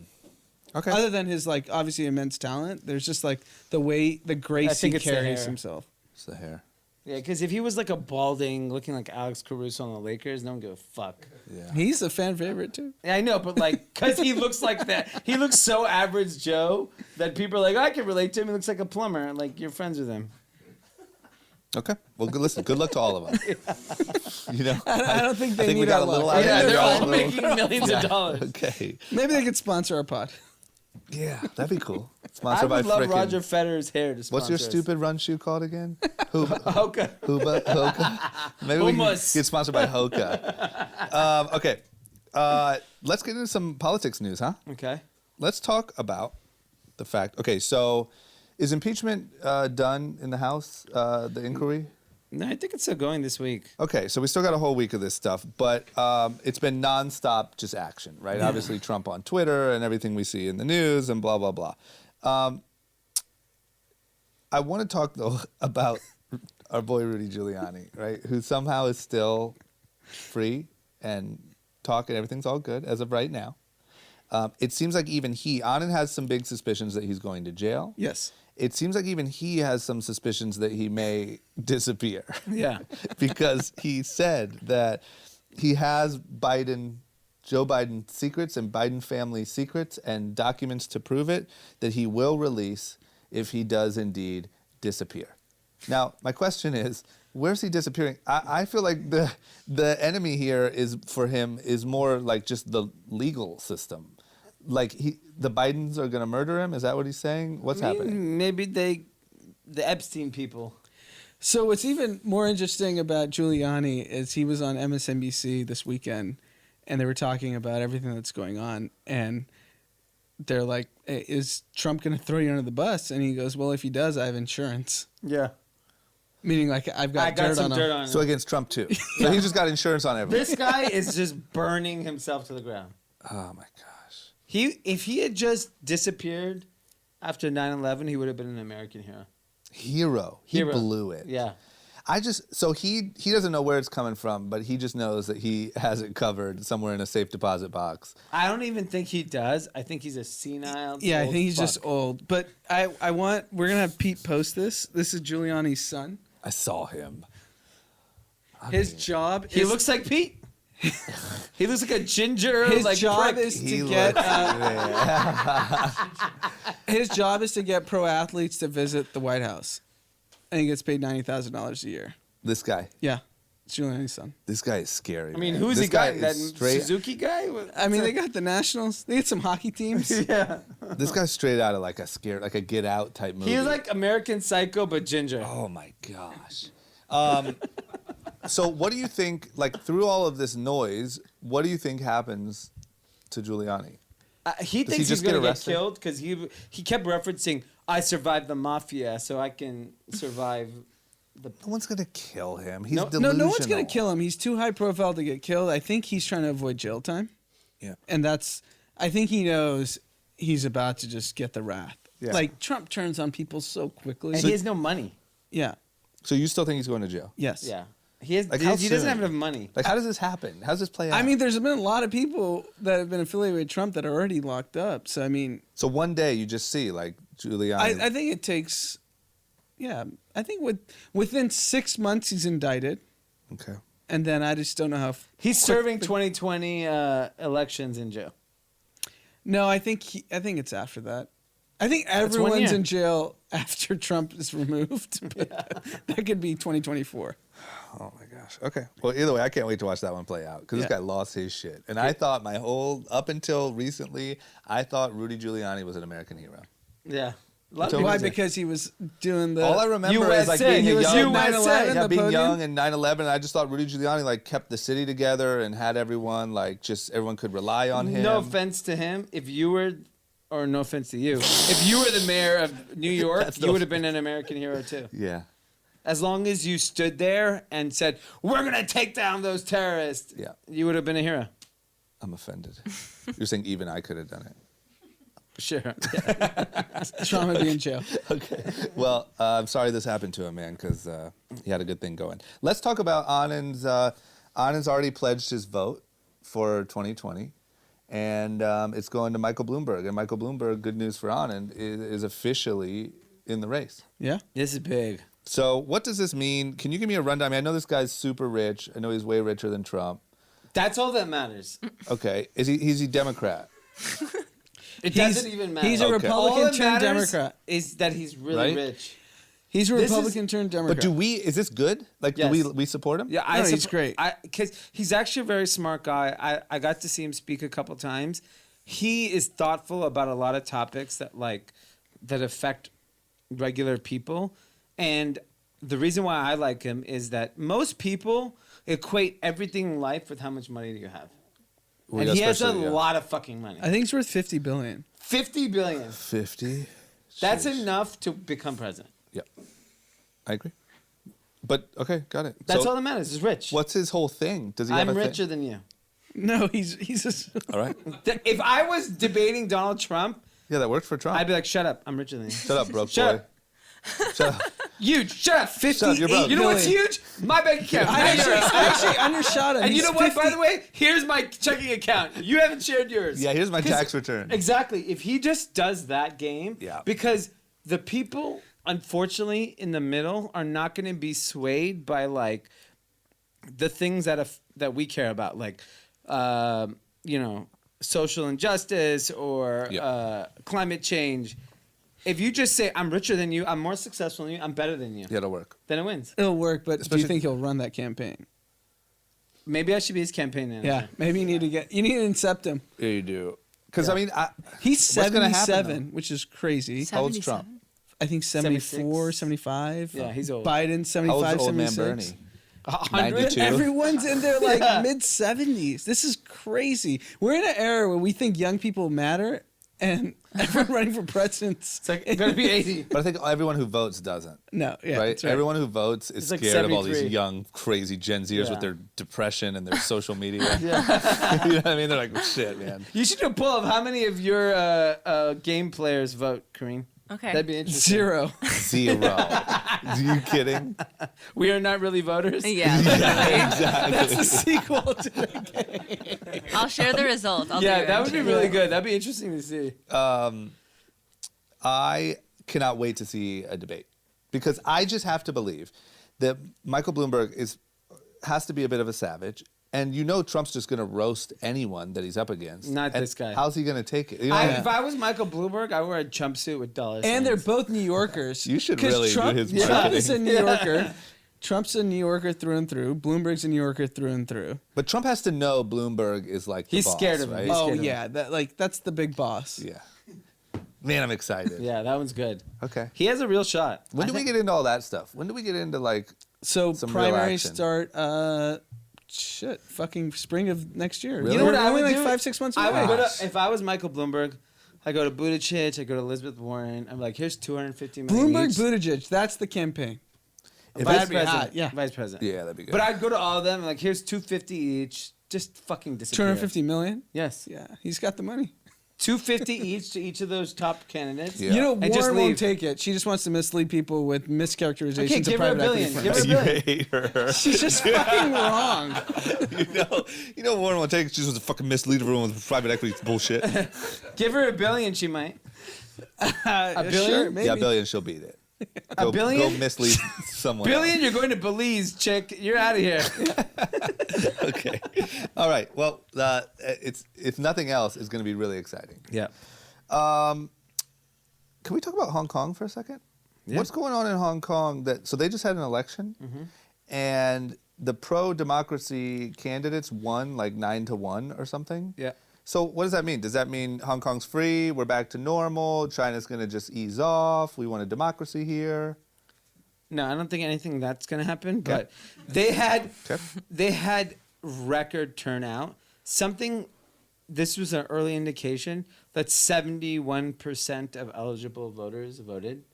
Okay. Other than his like obviously immense talent, there's just like the way the grace he think it's the carries hair. himself. It's the hair. Yeah, because if he was like a balding, looking like Alex Caruso on the Lakers, no one give a fuck. Yeah. He's a fan favorite too. Yeah, I know, but like, because he looks like that. He looks so average Joe that people are like, I can relate to him. He looks like a plumber. Like, you're friends with him. Okay. Well, listen. Good luck to all of them. I don't think they I think we need got our a little luck. out of Yeah, it. they're all Little- making millions of dollars. Okay. Maybe they could sponsor our pod. Yeah, that'd be cool. I Sponsored by would love frickin' Roger Federer's hair to sponsor What's your us. stupid run shoe called again? Hoba. Okay. Hoka. Maybe we can Hummus. get sponsored by Hoka. Okay. Let's get into some politics news, huh? Okay. Let's talk about the fact. Okay, so is impeachment done in the House, the inquiry? No, I think it's still going this week. Okay, so we still got a whole week of this stuff, but it's been nonstop just action, right? Obviously, Trump on Twitter and everything we see in the news and blah, blah, blah. I want to talk, though, about our boy Rudy Giuliani, right? Who somehow is still free and talking. Everything's all good as of right now. It seems like even Anand has some big suspicions that he's going to jail. Yes. It seems like even he has some suspicions that he may disappear. Yeah. Because he said that he has Joe Biden secrets and Biden family secrets and documents to prove it that he will release if he does indeed disappear. Now, my question is, where's he disappearing? I feel like the enemy here for him is more like just the legal system. Like the Bidens are going to murder him? Is that what he's saying? What's happening? Maybe the Epstein people. So what's even more interesting about Giuliani is he was on MSNBC this weekend, and they were talking about everything that's going on, and they're like, hey, is Trump going to throw you under the bus? And he goes, well, if he does, I have insurance. Yeah. Meaning like I I got got dirt some on dirt him. on him. So against Trump, too. So he's just got insurance on everything. This guy is just burning himself to the ground. Oh, my gosh. If he had just disappeared after 9/11, he would have been an American hero. Hero. He blew it. Yeah. So he doesn't know where it's coming from, but he just knows that he has it covered somewhere in a safe deposit box. I don't even think he does. I think he's a senile. Yeah, I old think he's fuck. just old. But we're going to have Pete post this. This is Giuliani's son. I saw him. His job He is looks like Pete. He looks like a ginger. his like job prick. is He to get looks- his job is to get pro athletes to visit the White House, and he gets paid $90,000 a year. This guy. Yeah, it's Giuliani's son. This guy is scary. I mean, man. who's this he got? guy That is straight. Suzuki guy? I mean, they got the Nationals. They got some hockey teams. Yeah. This guy's straight out of like a Get Out type movie. He's like American Psycho, but ginger. Oh my gosh. So what do you think? Like through all of this noise, what do you think happens to Giuliani? He Does he thinks just he's going get to get arrested? killed because he kept referencing, I survived the mafia, so I can survive the. No one's gonna kill him. He's No, delusional. no one's gonna kill him. He's too high profile to get killed. I think he's trying to avoid jail time. Yeah. And I think he knows he's about to just get the wrath. Yeah. Like Trump turns on people so quickly. And he has no money. Yeah. So you still think he's going to jail? Yes. Yeah. He has. Like, how he doesn't soon? have enough money. Like, how does this happen? How does this play out? I mean, there's been a lot of people that have been affiliated with Trump that are already locked up. So I mean, so one day you just see like Giuliani. I think it takes. Yeah, I think within 6 months he's indicted, Okay. and then I just don't know how. He's serving 2020 elections in jail. No, I think it's after that. I think 1 everyone's year. in jail after Trump is removed. But that could be 2024. Oh my gosh. Okay. Well, either way, I can't wait to watch that one play out because this Yeah. guy lost his shit. And I thought up until recently, I thought Rudy Giuliani was an American hero. Yeah. Why? Because he was doing the. All I remember is like USA. being He a was young, USA. yeah, the being podium. young and 9/11. And I just thought Rudy Giuliani like kept the city together and had everyone like just everyone could rely on him. No offense to him. If you were, or no offense to you, if you were the mayor of New York, That's you no would have been an American hero too. Yeah. As long as you stood there and said, "We're gonna take down those terrorists," Yeah. you would have been a hero. I'm offended. You're saying even I could have done it. Sure. Trump would be in jail. Okay. Well, I'm sorry this happened to him, man, because he had a good thing going. Let's talk about Anand's. Anand's already pledged his vote for 2020, and it's going to Michael Bloomberg. And Michael Bloomberg, good news for Anand, is officially in the race. Yeah. This is big. So what does this mean? Can you give me a rundown? I mean, I know this guy's super rich. I know he's way richer than Trump. That's all that matters. Okay. Is he Democrat? It doesn't even matter. He's a Okay. all Republican that turned matters Democrat. is that he's really Right? rich. He's a This is- Republican turned Democrat. But is this good? Like, Yes. do we support him? Yeah, No, he's great. Because he's actually a very smart guy. I got to see him speak a couple times. He is thoughtful about a lot of topics that affect regular people. And the reason why I like him is that most people equate everything in life with how much money do you have. Well, And he has a especially, yeah. lot of fucking money. I think it's worth $50 billion. 50 billion. 50? That's Sheesh. enough to become president. Yep. I agree. But, okay, got it. That's So, all that matters. Is rich. what's his whole thing? Does he I'm have a richer thing? than you. No, he's just. All right. If I was debating Donald Trump, Yeah, that worked for Trump. I'd be like, shut up. I'm richer than you. Shut up, broke Shut boy. up. Shut up. Huge. Shut up. 58 you're broke. You know what's billion. huge? My bank account. I Not yours. actually undershot him. And you He's know what? 50 By the way, here's my checking account. You haven't shared yours. Yeah, here's my 'Cause- tax return. Exactly. If he just does that game, Yeah. because the people, unfortunately, in the middle are not going to be swayed by the things that we care about, social injustice or Yeah. climate change. If you just say, I'm richer than you, I'm more successful than you, I'm better than you, Yeah, it'll work. then it wins. It'll work, but do Especially- you think he'll run that campaign? Maybe I should be his campaign manager. Yeah, maybe you need to incept him. Yeah, you do. Because, I mean, He's What's gonna happen, 77, which is crazy. how old's Trump? I think 74, 76. 75. Yeah, he's old. Biden, How old's 75, the old man 76. Bernie? 100? 92. Everyone's in their Yeah. mid 70s. This is crazy. We're in an era where we think young people matter, and everyone running for president's. It's like going to be 80. But I think everyone who votes doesn't. No, yeah, Right? that's right. Everyone who votes is It's like scared of all these 73. young, crazy Gen Zers Yeah. with their depression and their social media. you know what I mean? They're like, shit, man. You should do a poll of how many of your game players vote, Koreen. Okay. That'd be interesting. 0. 0. Are you kidding? We are not really voters. Yeah. Exactly. That's the sequel to the game. I'll share the result. I'll do Yeah, it. that would be really good. That'd be interesting to see. I cannot wait to see a debate because I just have to believe that Michael Bloomberg has to be a bit of a savage. And Trump's just going to roast anyone that he's up against. Not And this guy. How's he going to take it? You know what I mean? If I was Michael Bloomberg, I would wear a jumpsuit with dollars. And they're signs. both New Yorkers. You should 'Cause really do Trump, his Trump marketing. is a New Yorker. Trump's a New Yorker through and through. Bloomberg's a New Yorker through and through. But Trump has to know Bloomberg is like the He's boss, scared of him. right? He's Oh scared of yeah, that's the big boss. Yeah. Man, I'm excited. Yeah, that one's good. Okay. He has a real shot. When do we get into all that stuff? When do we get into So Some real primaries action. start fucking spring of next year. Really? You know what We're I only would like do? 5-6 months I away. would go to, if I was Michael Bloomberg, I go to Buttigieg, I go to Elizabeth Warren. I'm like, here's 250 million Bloomberg, each. Buttigieg. That's the campaign. If Vice it's- president. yeah. Vice president. Yeah, that'd be good. But I'd go to all of them. I'm like, here's 250 each. Just fucking disappear. 250 million. Yes. Yeah, he's got the money. 250 each to each of those top candidates. Yeah. You know, And just Warren leave. won't take it. She just wants to mislead people with mischaracterizations Okay, of give her a private equity billion. Give firms. her a you billion. hate her. She's just fucking wrong. you know, Warren will take. She just wants to fucking mislead everyone with private equity bullshit. Give her $1 billion, she might. A billion? Sure, maybe. Yeah, $1 billion, she'll beat it. Go, billion? Go mislead someone. Billion, you're going to Belize, chick. You're out of here. Okay. All right. Well, it's if nothing else, it's going to be really exciting. Yeah. Can we talk about Hong Kong for a second? Yeah. What's going on in Hong Kong? So they just had an election, and the pro-democracy candidates won like 9-1 or something. Yeah. So what does that mean? Does that mean Hong Kong's free? We're back to normal? China's going to just ease off? We want a democracy here? No, I don't think anything that's going to happen. But they had Okay. they had record turnout. This was an early indication that 71% of eligible voters voted,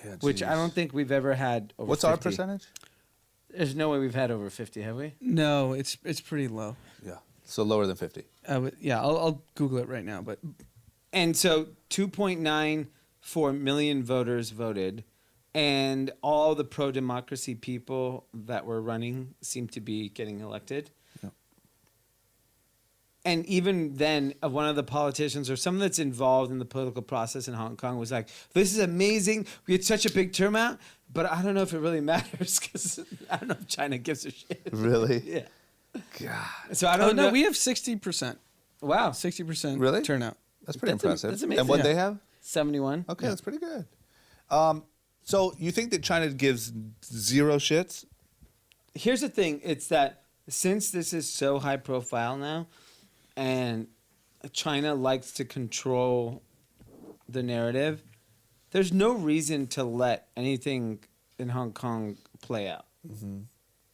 Yeah, which I geez. don't think we've ever had over What's 50. our percentage? There's no way we've had over 50, have we? No, it's pretty low. Yeah. So lower than 50. I'll Google it right now. But And so 2.94 million voters voted, and all the pro-democracy people that were running seem to be getting elected. Yep. And even then, one of the politicians or someone that's involved in the political process in Hong Kong was like, this is amazing. We had such a big turnout, but I don't know if it really matters because I don't know if China gives a shit. Really? Yeah. God. So I don't know. we have 60%. Wow. 60% Really? turnout. That's pretty That's impressive. that's amazing. And what Yeah. they have? 71. Okay, that's pretty good. So you think that China gives zero shits? Here's the thing. It's that since this is so high profile now, and China likes to control the narrative, there's no reason to let anything in Hong Kong play out.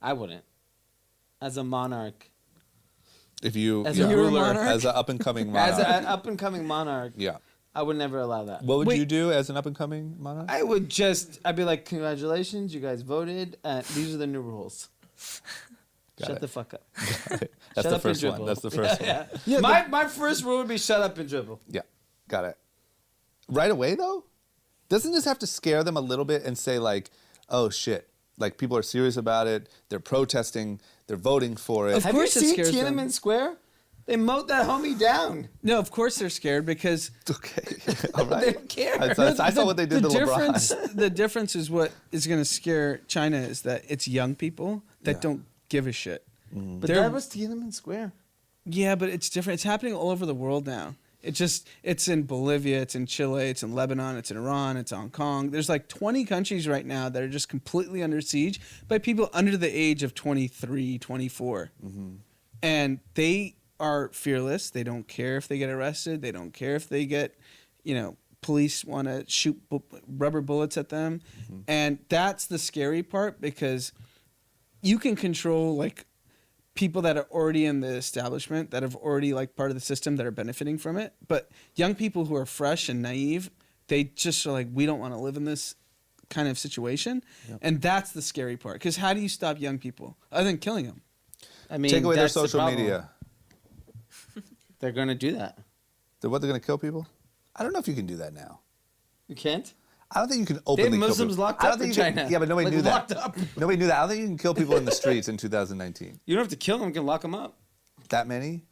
I wouldn't. As a monarch, If you, As yeah, a ruler. as an up and coming monarch, as an up and coming monarch, yeah. I would never allow that. What would Wait. you do as an up and coming monarch? I'd be like, congratulations, you guys voted. These are the new rules. Got Shut it. the fuck up. That's Shut the up and first one. dribble. That's the first one. Yeah, My first rule would be shut up and dribble. Yeah, got it. Right away though, doesn't this have to scare them a little bit and say like, oh shit, like people are serious about it. They're protesting. They're voting for it. Of Have course it you seen scares them. Tiananmen Square? They mowed that homie down. No, of course they're scared because Okay, all right. They don't care. I saw what they did to LeBron. The difference is what is going to scare China is that it's young people that Yeah. don't give a shit. But They're- that was Tiananmen Square. Yeah, but it's different. It's happening all over the world now. It's in Bolivia, it's in Chile, it's in Lebanon, it's in Iran, it's Hong Kong. There's like 20 countries right now that are just completely under siege by people under the age of 23, 24. And they are fearless. They don't care if they get arrested. They don't care if they get, police want to shoot rubber bullets at them. And that's the scary part because you can control like people that are already in the establishment that have already like part of the system that are benefiting from it. But young people who are fresh and naive, they just are like, we don't want to live in this kind of situation. Yep. And that's the scary part. Because how do you stop young people other than killing them? I mean, Take away their that's the social problem. media. They're going to do that. They're what? They're going to kill people? I don't know if you can do that now. You can't? I don't think you can They openly have kill Muslims people. locked I don't up in think you can- China. Yeah, but nobody Like, knew that. locked up. Nobody knew that. I don't think you can kill people in the streets in 2019. You don't have to kill them. You can lock them up. That many?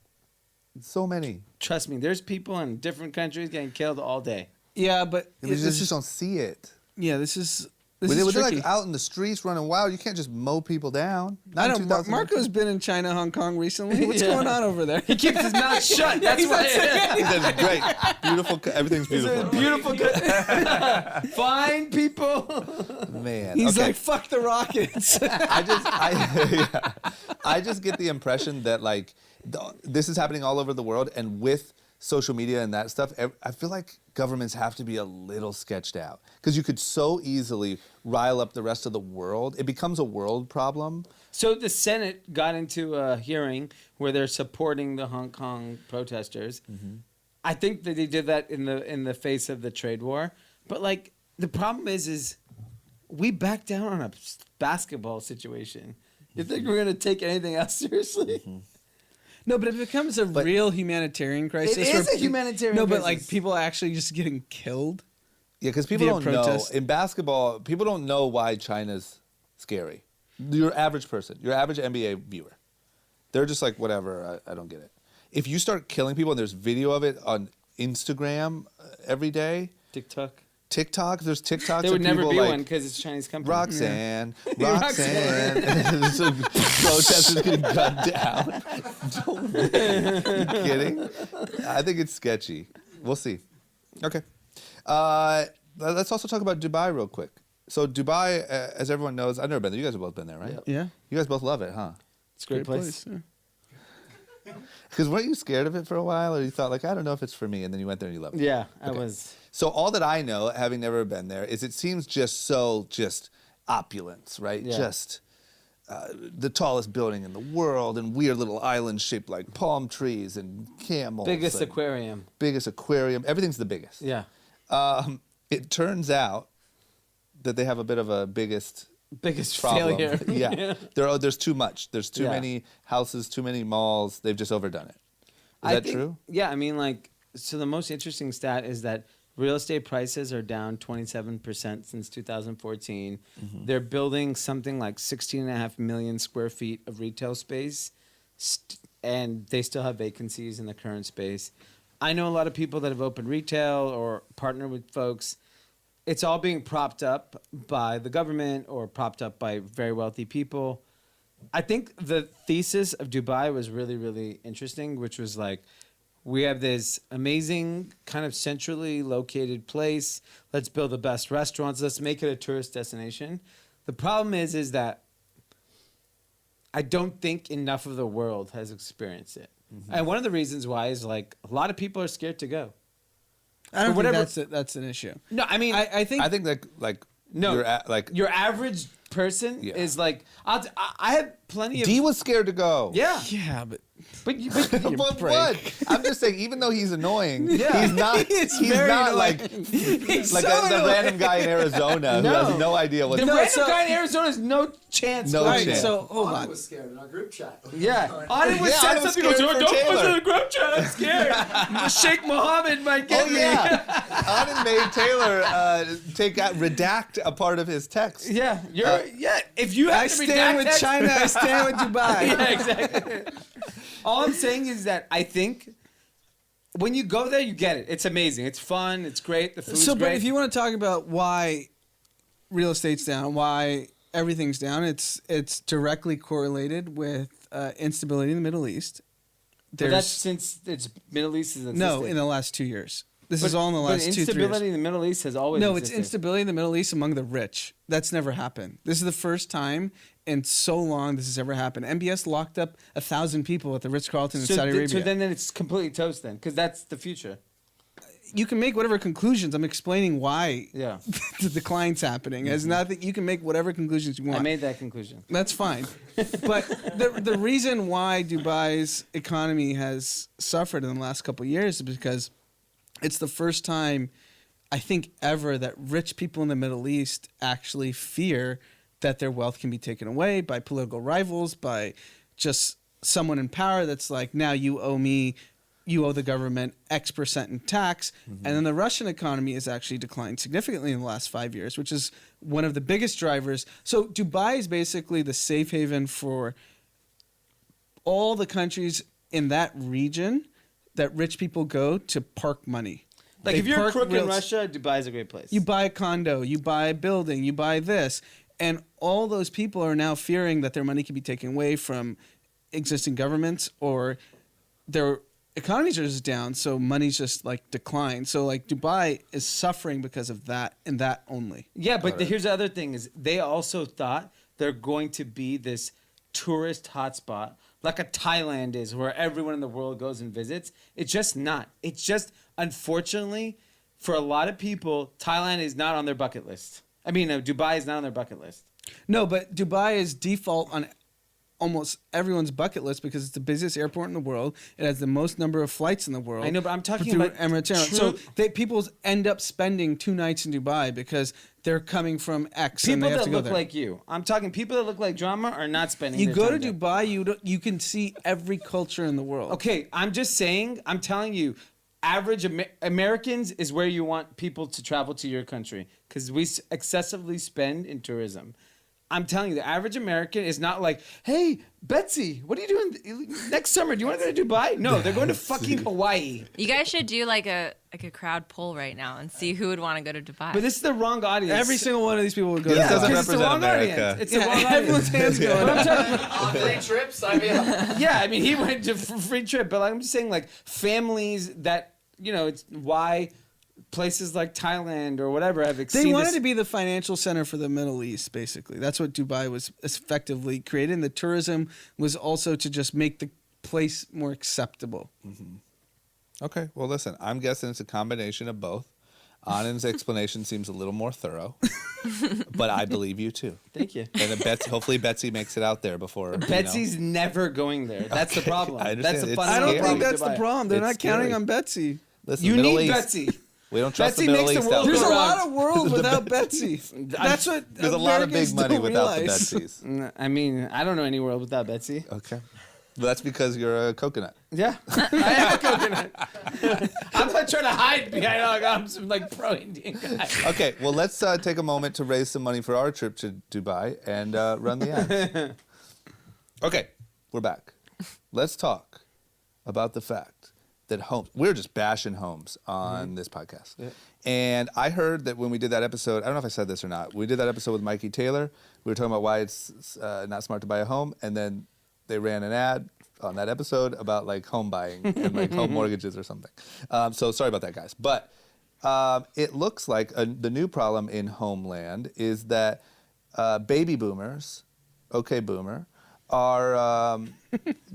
So many. Trust me, there's people in different countries getting killed all day. Yeah, but Yeah, but you just don't see it. this is When they're tricky. like out in the streets running wild, you can't just mow people down. Not I in know 2019. Marco's been in China, Hong Kong recently. What's Yeah. going on over there? He keeps his mouth shut. That's why. He says, great, beautiful, everything's It's a beautiful. beautiful, fine people. Man, He's okay. like, fuck the Rockets. I just get the impression that like this is happening all over the world, and with social media and that stuff, I feel like governments have to be a little sketched out because you could so easily rile up the rest of the world. It becomes a world problem. So the Senate got into a hearing where they're supporting the Hong Kong protesters. I think that they did that in the face of the trade war. But like the problem is we backed down on a basketball situation. You think we're gonna take anything else seriously? Mm-hmm. No, but it becomes a real humanitarian crisis. It is a humanitarian No, but crisis. like people actually just getting killed. Yeah, because people Via don't protest. know. In basketball, people don't know why China's scary. Your average person, your average NBA viewer, they're just like, whatever, I don't get it. If you start killing people and there's video of it on Instagram every day, TikTok, there's TikToks There would of never people be like, one because it's a Chinese company. Roxanne. And there's some protesters getting gunned down. Don't worry. Are you kidding? I think it's sketchy. We'll see. Okay. Let's also talk about Dubai real quick. So Dubai, as everyone knows, I've never been there. You guys have both been there, right? Yeah. You guys both love it, huh? It's a great place. Yeah. Because weren't you scared of it for a while, or you thought like, I don't know if it's for me, and then you went there and you loved it? Yeah, I Okay. was. So all that I know, having never been there, is it seems just opulence, right? Yeah. Just the tallest building in the world, and weird little islands shaped like palm trees and camels. Biggest and aquarium. Biggest aquarium. Everything's the biggest. Yeah. It turns out that they have a bit of a biggest problem. failure. Yeah. There's too much. There's too Yeah. many houses, too many malls. They've just overdone it. Is that true? Yeah, I mean, like, so the most interesting stat is that real estate prices are down 27% since 2014. Mm-hmm. They're building something like 16.5 million square feet of retail space, and they still have vacancies in the current space. I know a lot of people that have opened retail or partnered with folks. It's all being propped up by the government or propped up by very wealthy people. I think the thesis of Dubai was really, really interesting, which was like, we have this amazing kind of centrally located place. Let's build the best restaurants. Let's make it a tourist destination. The problem is that I don't think enough of the world has experienced it. Mm-hmm. And one of the reasons why is like a lot of people are scared to go. I don't whatever- think that's an issue. No, I mean, I think that like no, like your average person Yeah. is like, I have plenty of. D was scared to go. Yeah. yeah, but But But break. what? I'm just saying, even though he's annoying, Yeah. he's not. It's he's very not annoying. like He's like so the annoying. random guy in Arizona who has no idea what. the No, random so- guy in Arizona has no chance. No going chance. there. So hold Anand on. was scared in our group chat. Yeah, Anand was Yeah, said I was something. He goes, scared for don't Taylor." post in the group chat. I'm scared. Sheikh Mohammed might get Oh me. yeah, Anand made Taylor redact a part of his text. Yeah, yeah. If you have I to stand redact with text- China. I stand with Dubai. Yeah, exactly. All I'm saying is that I think when you go there, you get it. It's amazing. It's fun. It's great. The food's So, but great. if you want to talk about why real estate's down, why everything's down, it's directly correlated with instability in the Middle East. But that's since it's Middle East is no, in the last 2 years. This is all in the but last 2-3 years. instability in the Middle East has always No, it's existed. instability in the Middle East among the rich. That's never happened. This is the first time in so long this has ever happened. MBS locked up 1,000 people at the Ritz-Carlton in Saudi Arabia. So then it's completely toast then, because that's the future. You can make whatever conclusions. I'm explaining why Yeah. the decline's happening. As nothing, you can make whatever conclusions you want. I made that conclusion. That's fine. But the reason why Dubai's economy has suffered in the last couple of years is because it's the first time, I think, ever that rich people in the Middle East actually fear that their wealth can be taken away by political rivals, by just someone in power that's like, now you owe me, you owe the government X% in tax. And then the Russian economy has actually declined significantly in the last 5 years, which is one of the biggest drivers. So Dubai is basically the safe haven for all the countries in that region that rich people go to park money. Like They if you're a park crook in real- Russia, Dubai is a great place. you buy a condo, you buy a building, you buy this. And all those people are now fearing that their money can be taken away from existing governments, or their economies are just down, so money's just like declined. So like Dubai is suffering because of that and that only. Yeah, but here's the other thing is they also thought they're going to be this tourist hotspot like a Thailand is, where everyone in the world goes and visits. It's just not. It's just, unfortunately, for a lot of people, Thailand is not on their bucket list. I mean, Dubai is not on their bucket list. No, but Dubai is default on almost everyone's bucket list because it's the busiest airport in the world. It has the most number of flights in the world. I know, but I'm talking through about Emirates Airlines. So people end up spending 2 nights in Dubai because they're coming from X and people they have that to go look there. like you. I'm talking people that look like drama are not spending. You their go time to there. Dubai, you can see every culture in the world. Okay, I'm just saying. I'm telling you, average Americans is where you want people to travel to your country because we excessively spend in tourism. I'm telling you, the average American is not like, hey, Betsy, what are you doing next summer? Do you want to go to Dubai? No, they're going to fucking Hawaii. You guys should do like a crowd poll right now and see who would want to go to Dubai. But this is the wrong audience. Every single one of these people would go. This to doesn't Dubai. because it's the represent wrong America. audience. It's the wrong audience. Everyone's hands going. But I'm talking, On 3 trips, I mean, yeah, I mean, he went to free trip, but I'm just saying, like, families that, it's why places like Thailand or whatever have They exceeded. wanted to be the financial center for the Middle East, basically. That's what Dubai was effectively created. And the tourism was also to just make the place more acceptable. Okay, well, listen, I'm guessing it's a combination of both. Anand's explanation seems a little more thorough, but I believe you too. Thank you. And then hopefully Betsy makes it out there before. Betsy's never going there. That's the problem. I That's understand. the It's I fundamental don't scary. think problem that's with the Dubai. problem. They're It's not counting scary. on Betsy. Listen, You Middle need East, Betsy. We don't trust Betsy the Middle makes the East world out There's a there. go lot of world without Betsy. That's what There's a lot of big Americans money don't without the realize. Betsies. I mean, I don't know any world without Betsy. Okay. Well, that's because you're a coconut. Yeah, I am a coconut. I'm not trying to hide behind. I'm some like pro-Indian guy. Okay, well, let's take a moment to raise some money for our trip to Dubai and run the ads. Okay, we're back. Let's talk about the fact that homes, we're just bashing homes on this podcast. Yeah. And I heard that when we did that episode, I don't know if I said this or not, we did that episode with Mikey Taylor. We were talking about why it's not smart to buy a home. And then they ran an ad on that episode about like home buying and like home mortgages or something. So sorry about that, guys. But it looks like the new problem in homeland is that baby boomers, okay boomer, are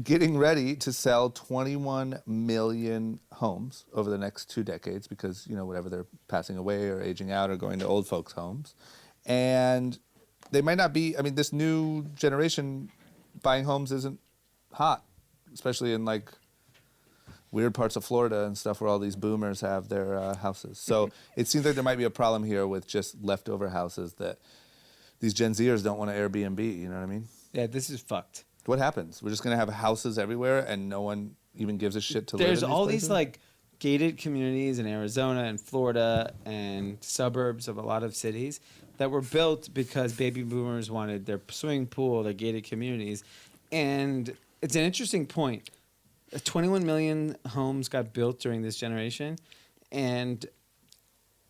getting ready to sell 21 million homes over the next 2 decades because, whatever, they're passing away or aging out or going to old folks' homes. And they might not be, this new generation buying homes isn't hot, especially in like weird parts of Florida and stuff where all these boomers have their houses. So it seems like there might be a problem here with just leftover houses that these Gen Zers don't want to Airbnb, you know what I mean? Yeah, this is fucked. What happens? We're just going to have houses everywhere and no one even gives a shit to live in There's these all places? these like gated communities in Arizona and Florida and suburbs of a lot of cities that were built because baby boomers wanted their swimming pool, their gated communities. And it's an interesting point. 21 million homes got built during this generation. And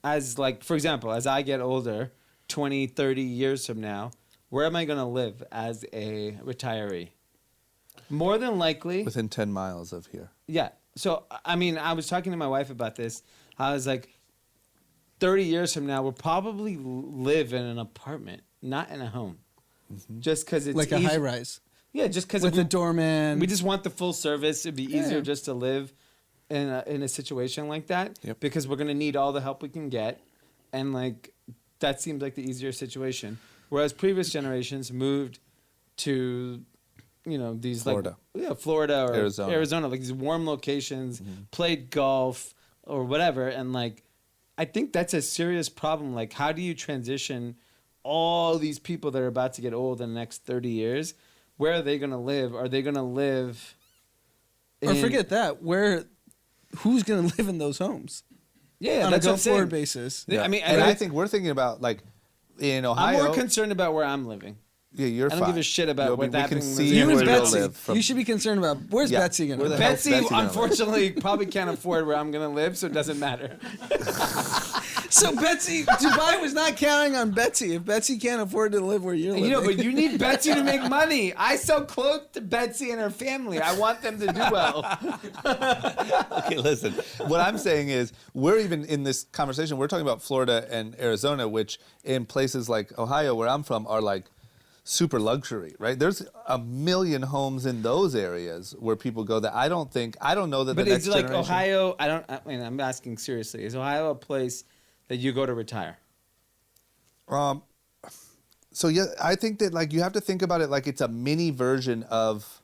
as like, for example, as I get older, 20, 30 years from now, where am I going to live as a retiree? More than likely. Within 10 miles of here. Yeah. So, I was talking to my wife about this. I was like, 30 years from now, we'll probably live in an apartment, not in a home. Mm-hmm. Just because it's Like a high rise. Yeah, just because With a doorman. we just want the full service. It'd be easier just to live in a situation like that because we're going to need all the help we can get. And like, that seems like the easier situation. Whereas previous generations moved to, these Florida. Florida or Arizona, like these warm locations, played golf or whatever. And like, I think that's a serious problem. Like, how do you transition all these people that are about to get old in the next 30 years? Where are they going to live? Are they going to live Or forget that. Who's going to live in those homes? Yeah, on that's a what I'm saying. go-forward basis. Yeah. I think we're thinking about like in Ohio. I'm more concerned about where I'm living. Yeah, you're I don't fine. give a shit about what we can happened in see the- You where and you'll Betsy. live from- You should be concerned about where's Yeah. Betsy going Where to the live? hell's Betsy, Betsy gonna live? unfortunately, probably can't afford where I'm going to live, so it doesn't matter. So Betsy, Dubai was not counting on Betsy. If Betsy can't afford to live where you're living. But you need Betsy to make money. I sell clothes to Betsy and her family. I want them to do well. Okay, listen. What I'm saying is, we're even in this conversation, we're talking about Florida and Arizona, which in places like Ohio, where I'm from, are like super luxury, right? There's a million homes in those areas where people go that I don't know that But the it's next like generation. Ohio, I'm asking seriously. Is Ohio a place that you go to retire? So yeah, I think that like you have to think about it like it's a mini version of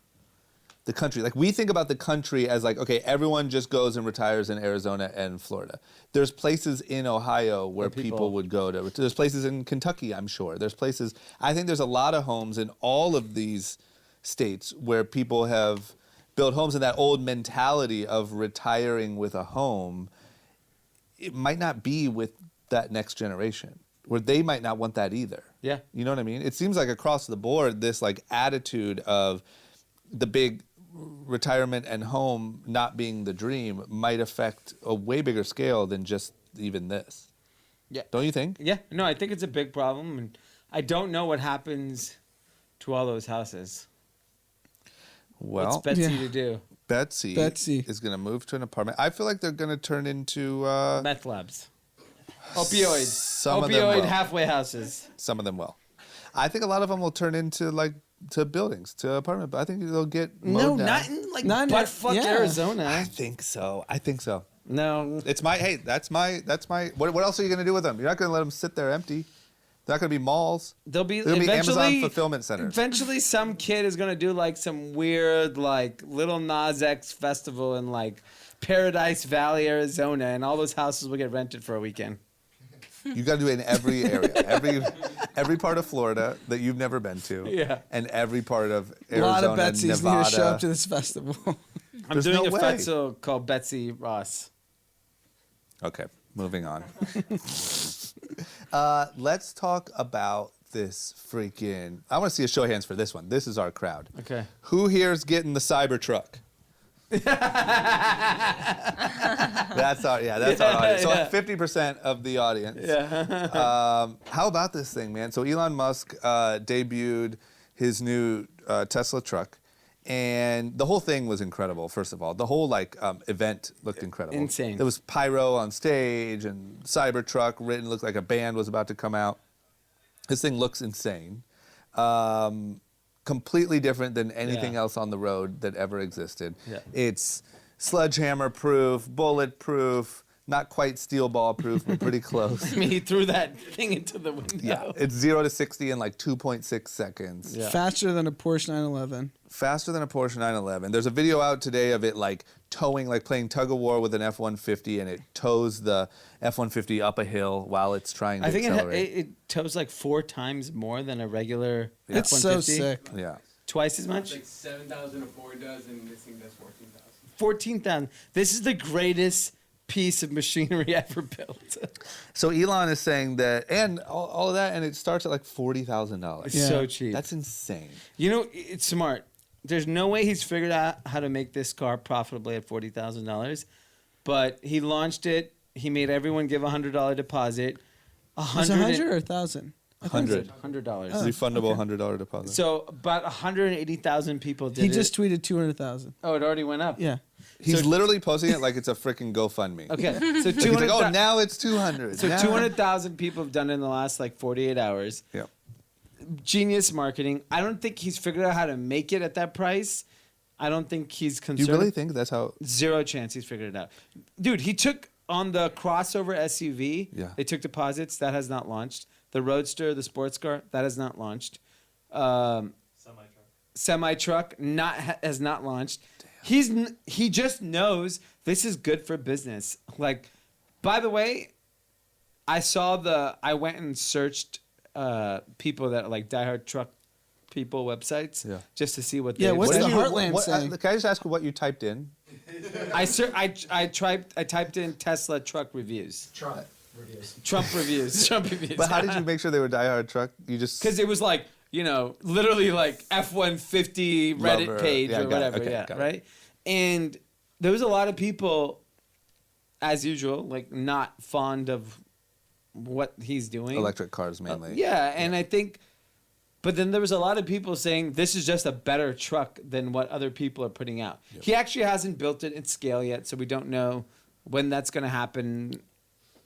the country. Like we think about the country as like, okay, everyone just goes and retires in Arizona and Florida. There's places in Ohio where people would go to. There's places in Kentucky, I'm sure. There's places, I think there's a lot of homes in all of these states where people have built homes, and that old mentality of retiring with a home, it might not be with that next generation, where they might not want that either. Yeah. You know what I mean? It seems like across the board, this like attitude of the big retirement and home not being the dream might affect a way bigger scale than just even this. Yeah. Don't you think? Yeah. No, I think it's a big problem, and I don't know what happens to all those houses. Well, What's Betsy to do? Betsy is going to move to an apartment. I feel like they're going to turn into Meth labs. Opioids. Some of them Opioid will. halfway houses. Some of them will. I think a lot of them will turn into like to buildings, to apartment. But I think they'll get mowed down. Not in like Not in- butt-fuck yeah. Arizona. I think so. No. It's my, hey, that's my, what else are you going to do with them? You're not going to let them sit there empty. They're not going to be malls. They'll be Amazon eventually fulfillment centers. Eventually, some kid is gonna do like some weird like Little Nas X festival in like Paradise Valley, Arizona, and all those houses will get rented for a weekend. You got to do it in every area, every part of Florida that you've never been to, Yeah. and every part of A Arizona, lot of Betsy's need Nevada. to show up to this festival. I'm There's doing no a way. festival called Betsy Ross. Okay, moving on. Let's talk about this freaking. I want to see a show of hands for this one. This is our crowd. Okay. Who here's getting the Cybertruck? That's our audience. So 50% of the audience. Yeah. How about this thing, man? So Elon Musk debuted his new Tesla truck, and the whole thing was incredible. First of all, the whole event looked incredible. Insane. There was pyro on stage and Cybertruck written. Looked like a band was about to come out. This thing looks insane. Completely different than anything Yeah. else on the road that ever existed. Yeah. It's sledgehammer proof, bulletproof, not quite steel ball proof, but pretty close. I mean, he threw that thing into the window. Yeah, it's 0 to 60 in like 2.6 seconds. Yeah. Faster than a Porsche 911. Faster than a Porsche 911. There's a video out today of it like towing, like playing tug of war with an F-150, and it tows the F-150 up a hill while it's trying to I think accelerate. it tows like 4 times more than a regular It's F-150. so sick. Yeah. Twice as much? Like 7,000 a Ford does, and this thing does 14,000. 14,000. This is the greatest piece of machinery ever built. So Elon is saying that, and all of that, and it starts at like $40,000. It's Yeah. so cheap. That's insane. You know, it's smart. There's no way he's figured out how to make this car profitably at $40,000, but he launched it. He made everyone give a $100 deposit. Was it 100 or 1,000? $100. $100. Refundable $100 deposit. So about 180,000 people did He it. just tweeted 200,000. Oh, it already went up. Yeah. He's so- literally posting it like it's a freaking GoFundMe. Okay, so He's like, 200. oh, now it's 200. So Now- 200,000 people have done it in the last like 48 hours. Yeah. Genius marketing. I don't think he's figured out how to make it at that price. I don't think he's Do concerned. you really think that's how? Zero chance he's figured it out. Dude, he took on the crossover SUV. Yeah. They took deposits. That has not launched. The Roadster, the sports car, that has not launched. Semi-truck has not launched. He just knows this is good for business. Like, by the way, I went and searched people that are like diehard truck people websites just to see what Yeah, they what's said. the Heartland saying? Can I just ask you what you typed in? I typed in Tesla truck reviews. Trump reviews. Trump reviews. Trump reviews. But how did you make sure they were diehard truck? You just Because it was like, you know, literally like F-150 Reddit Lover. page Yeah, or got it. whatever. Okay, Yeah, got it. right? And there was a lot of people, as usual, like not fond of what he's doing. electric cars mainly. Yeah, and I think, but then there was a lot of people saying this is just a better truck than what other people are putting out. Yep. He actually hasn't built it at scale yet, so we don't know when that's going to happen,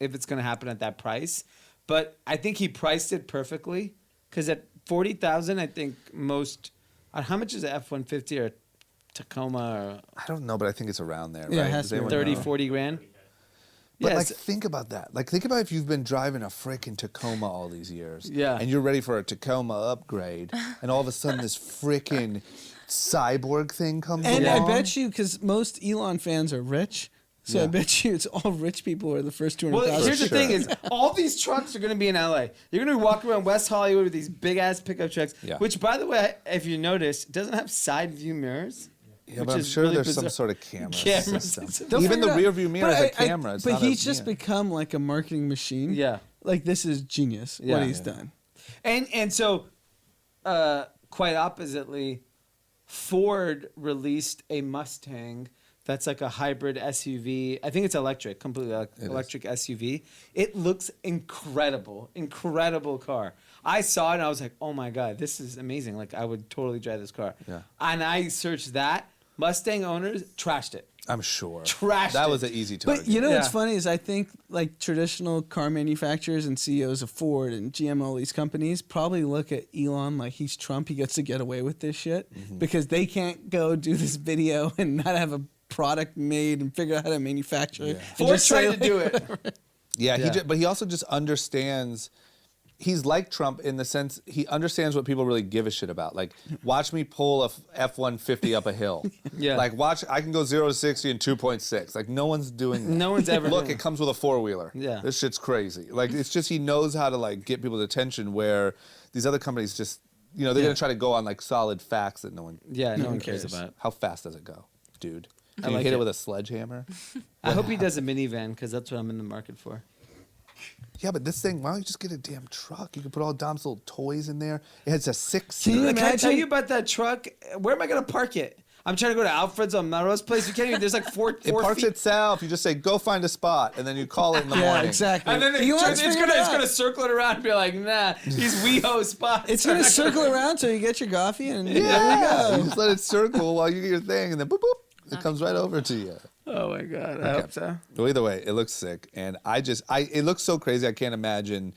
if it's going to happen at that price. But I think he priced it perfectly because at 40,000, I think most. How much is an F-150 or Tacoma I don't know, but I think it's around there. Yeah, it right? has Does to be anyone 30, know? 40 grand? But Yes. think about that. Think about if you've been driving a freaking Tacoma all these years. Yeah. And you're ready for a Tacoma upgrade, and all of a sudden this freaking cyborg thing comes And along. I bet you, because most Elon fans are rich, so Yeah. I bet you it's all rich people who are the first 200,000. Well, here's the sure. thing: is all these trucks are going to be in LA. You're going to be walking around West Hollywood with these big ass pickup trucks. Yeah. Which, by the way, if you notice, doesn't have side view mirrors. Yeah, which but I'm is sure really there's some bizarre. sort of camera Cameras. system. They'll Even the figure it out. rear view mirror But is a camera. It's but not he's a, just yeah. become like a marketing machine. Yeah. Like, this is genius Yeah. what he's Yeah. done. And so, quite oppositely, Ford released a Mustang that's like a hybrid SUV. I think it's electric, completely electric SUV. It looks incredible car. I saw it and I was like, oh my God, this is amazing. Like, I would totally drive this car. Yeah. And I searched that. Mustang owners trashed it. I'm sure. Trashed That it. was an easy target. But you know what's Yeah. funny is I think like traditional car manufacturers and CEOs of Ford and GM, all these companies probably look at Elon like he's Trump. He gets to get away with this shit because they can't go do this video and not have a product made and figure out how to manufacture it. Yeah. And Ford just say, tried to do it. Yeah, Yeah. but he also just understands. He's like Trump in the sense he understands what people really give a shit about. Like, watch me pull a F-150 up a hill. Yeah. Like, watch, I can go 0 to 60 in 2.6. Like, no one's doing that. No one's ever Look, done it comes with a four-wheeler. Yeah. This shit's crazy. Like, it's just he knows how to, like, get people's attention where these other companies just, they're Yeah. going to try to go on, like, solid facts that no one No one cares about. How fast does it go, dude? I Can you like hit it it. with a sledgehammer? I hope he does a minivan because that's what I'm in the market for. Yeah, but this thing, why don't you just get a damn truck? You can put all Dom's little toys in there. It has a 6 Can you Can I tell imagine- you about that truck? Where am I going to park it? I'm trying to go to Alfred's on Melrose Place. You can't even. There's like four It parks feet. itself. You just say, go find a spot, and then you call it in the Yeah, morning. exactly. And then Elon's it's figured it out. gonna circle it around and be like, nah, these WeHo spots. It's gonna circle around till you get your coffee and Yeah, there we you go. just let it circle while you get your thing, and then boop, boop, it comes right over to you. Oh my God, I hope so. Well, either way, it looks sick, and it looks so crazy. I can't imagine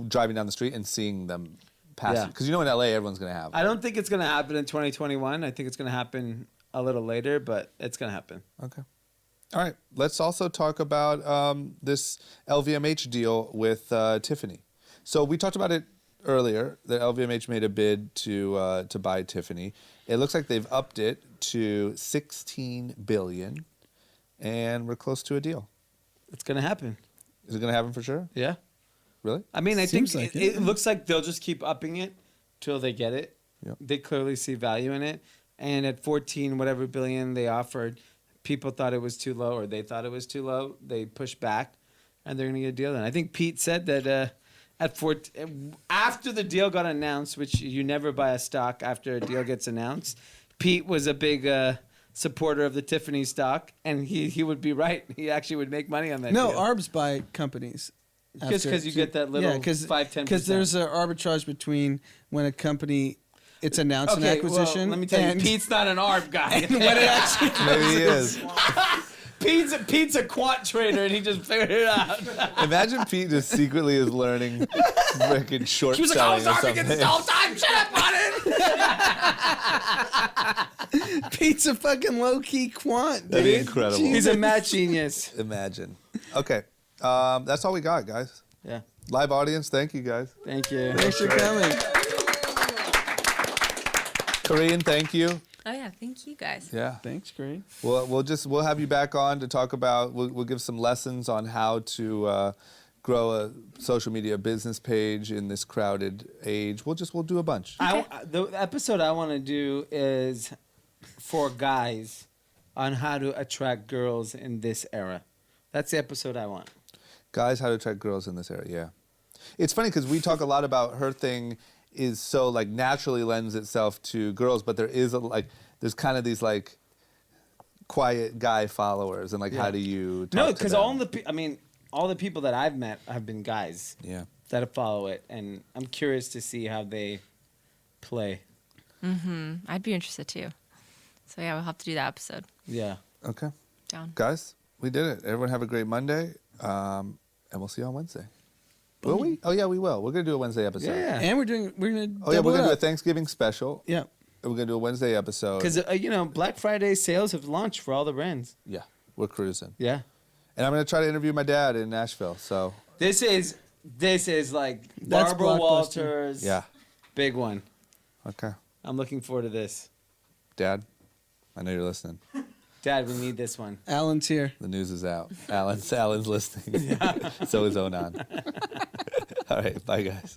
driving down the street and seeing them pass. Yeah. Because in LA, everyone's gonna have. I don't think it's gonna happen in 2021. I think it's gonna happen a little later, but it's gonna happen. Okay. All right. Let's also talk about this LVMH deal with Tiffany. So we talked about it earlier. That LVMH made a bid to buy Tiffany. It looks like they've upped it to $16 billion, and we're close to a deal. It's gonna happen. Is it going to happen for sure? Yeah. Really? I mean, I Seems think like it it. looks like they'll just keep upping it till they get it. Yep. They clearly see value in it. And at 14 whatever billion they offered, people thought it was too low, or they thought it was too low. They pushed back, and they're going to get a deal done. I think Pete said that after the deal got announced, which you never buy a stock after a deal gets announced, Pete was a big supporter of the Tiffany stock, and he would be right. He actually would make money on that No, deal. ARBs buy companies. Just after- 'cause you get that little 5-10%. Because there's an arbitrage between when a company it's announced an acquisition. Well, let me tell and, you, Pete's not an ARB guy. and when it actually Maybe he is. Pete's a quant trader, and he just figured it out. Imagine Pete just secretly is learning freaking short He was like, I selling was or arguing something. this the whole time. Shut up, Martin. Pete's a fucking low key quant. That'd be dude. incredible. He's a mad genius. Imagine. Okay. That's all we got, guys. Yeah. Live audience, thank you, guys. Thank you. Thanks for coming. Koreen, thank you. Oh yeah, thank you guys. Yeah. Thanks, great. We'll have you back on to talk about. We'll give some lessons on how to grow a social media business page in this crowded age. We'll do a bunch. The episode I want to do is for guys on how to attract girls in this era. That's the episode I want. Guys, how to attract girls in this era. Yeah. It's funny because we talk a lot about her thing is so like naturally lends itself to girls, but there is there's kind of these like quiet guy followers, and like how do you talk No, to because them? all the people that I've met have been guys Yeah. that follow it, and I'm curious to see how they play. I'd be interested too. So yeah, we'll have to do that episode. Yeah. Okay. Down. Guys, we did it. Everyone have a great Monday, and we'll see you on Wednesday. Will we? Oh yeah, we will. We're gonna do a Wednesday episode. Yeah. And we're gonna Oh yeah, double we're gonna it do a up. Thanksgiving special. Yeah. And we're gonna do a Wednesday episode. Because Black Friday sales have launched for all the brands. Yeah, we're cruising. Yeah. And I'm going to try to interview my dad in Nashville. So This is like That's Barbara blockbuster. Walters. yeah. Big one. Okay. I'm looking forward to this. Dad, I know you're listening. Dad, we need this one. Alan's here. The news is out. Alan's listening. So is Anand. All right. Bye, guys.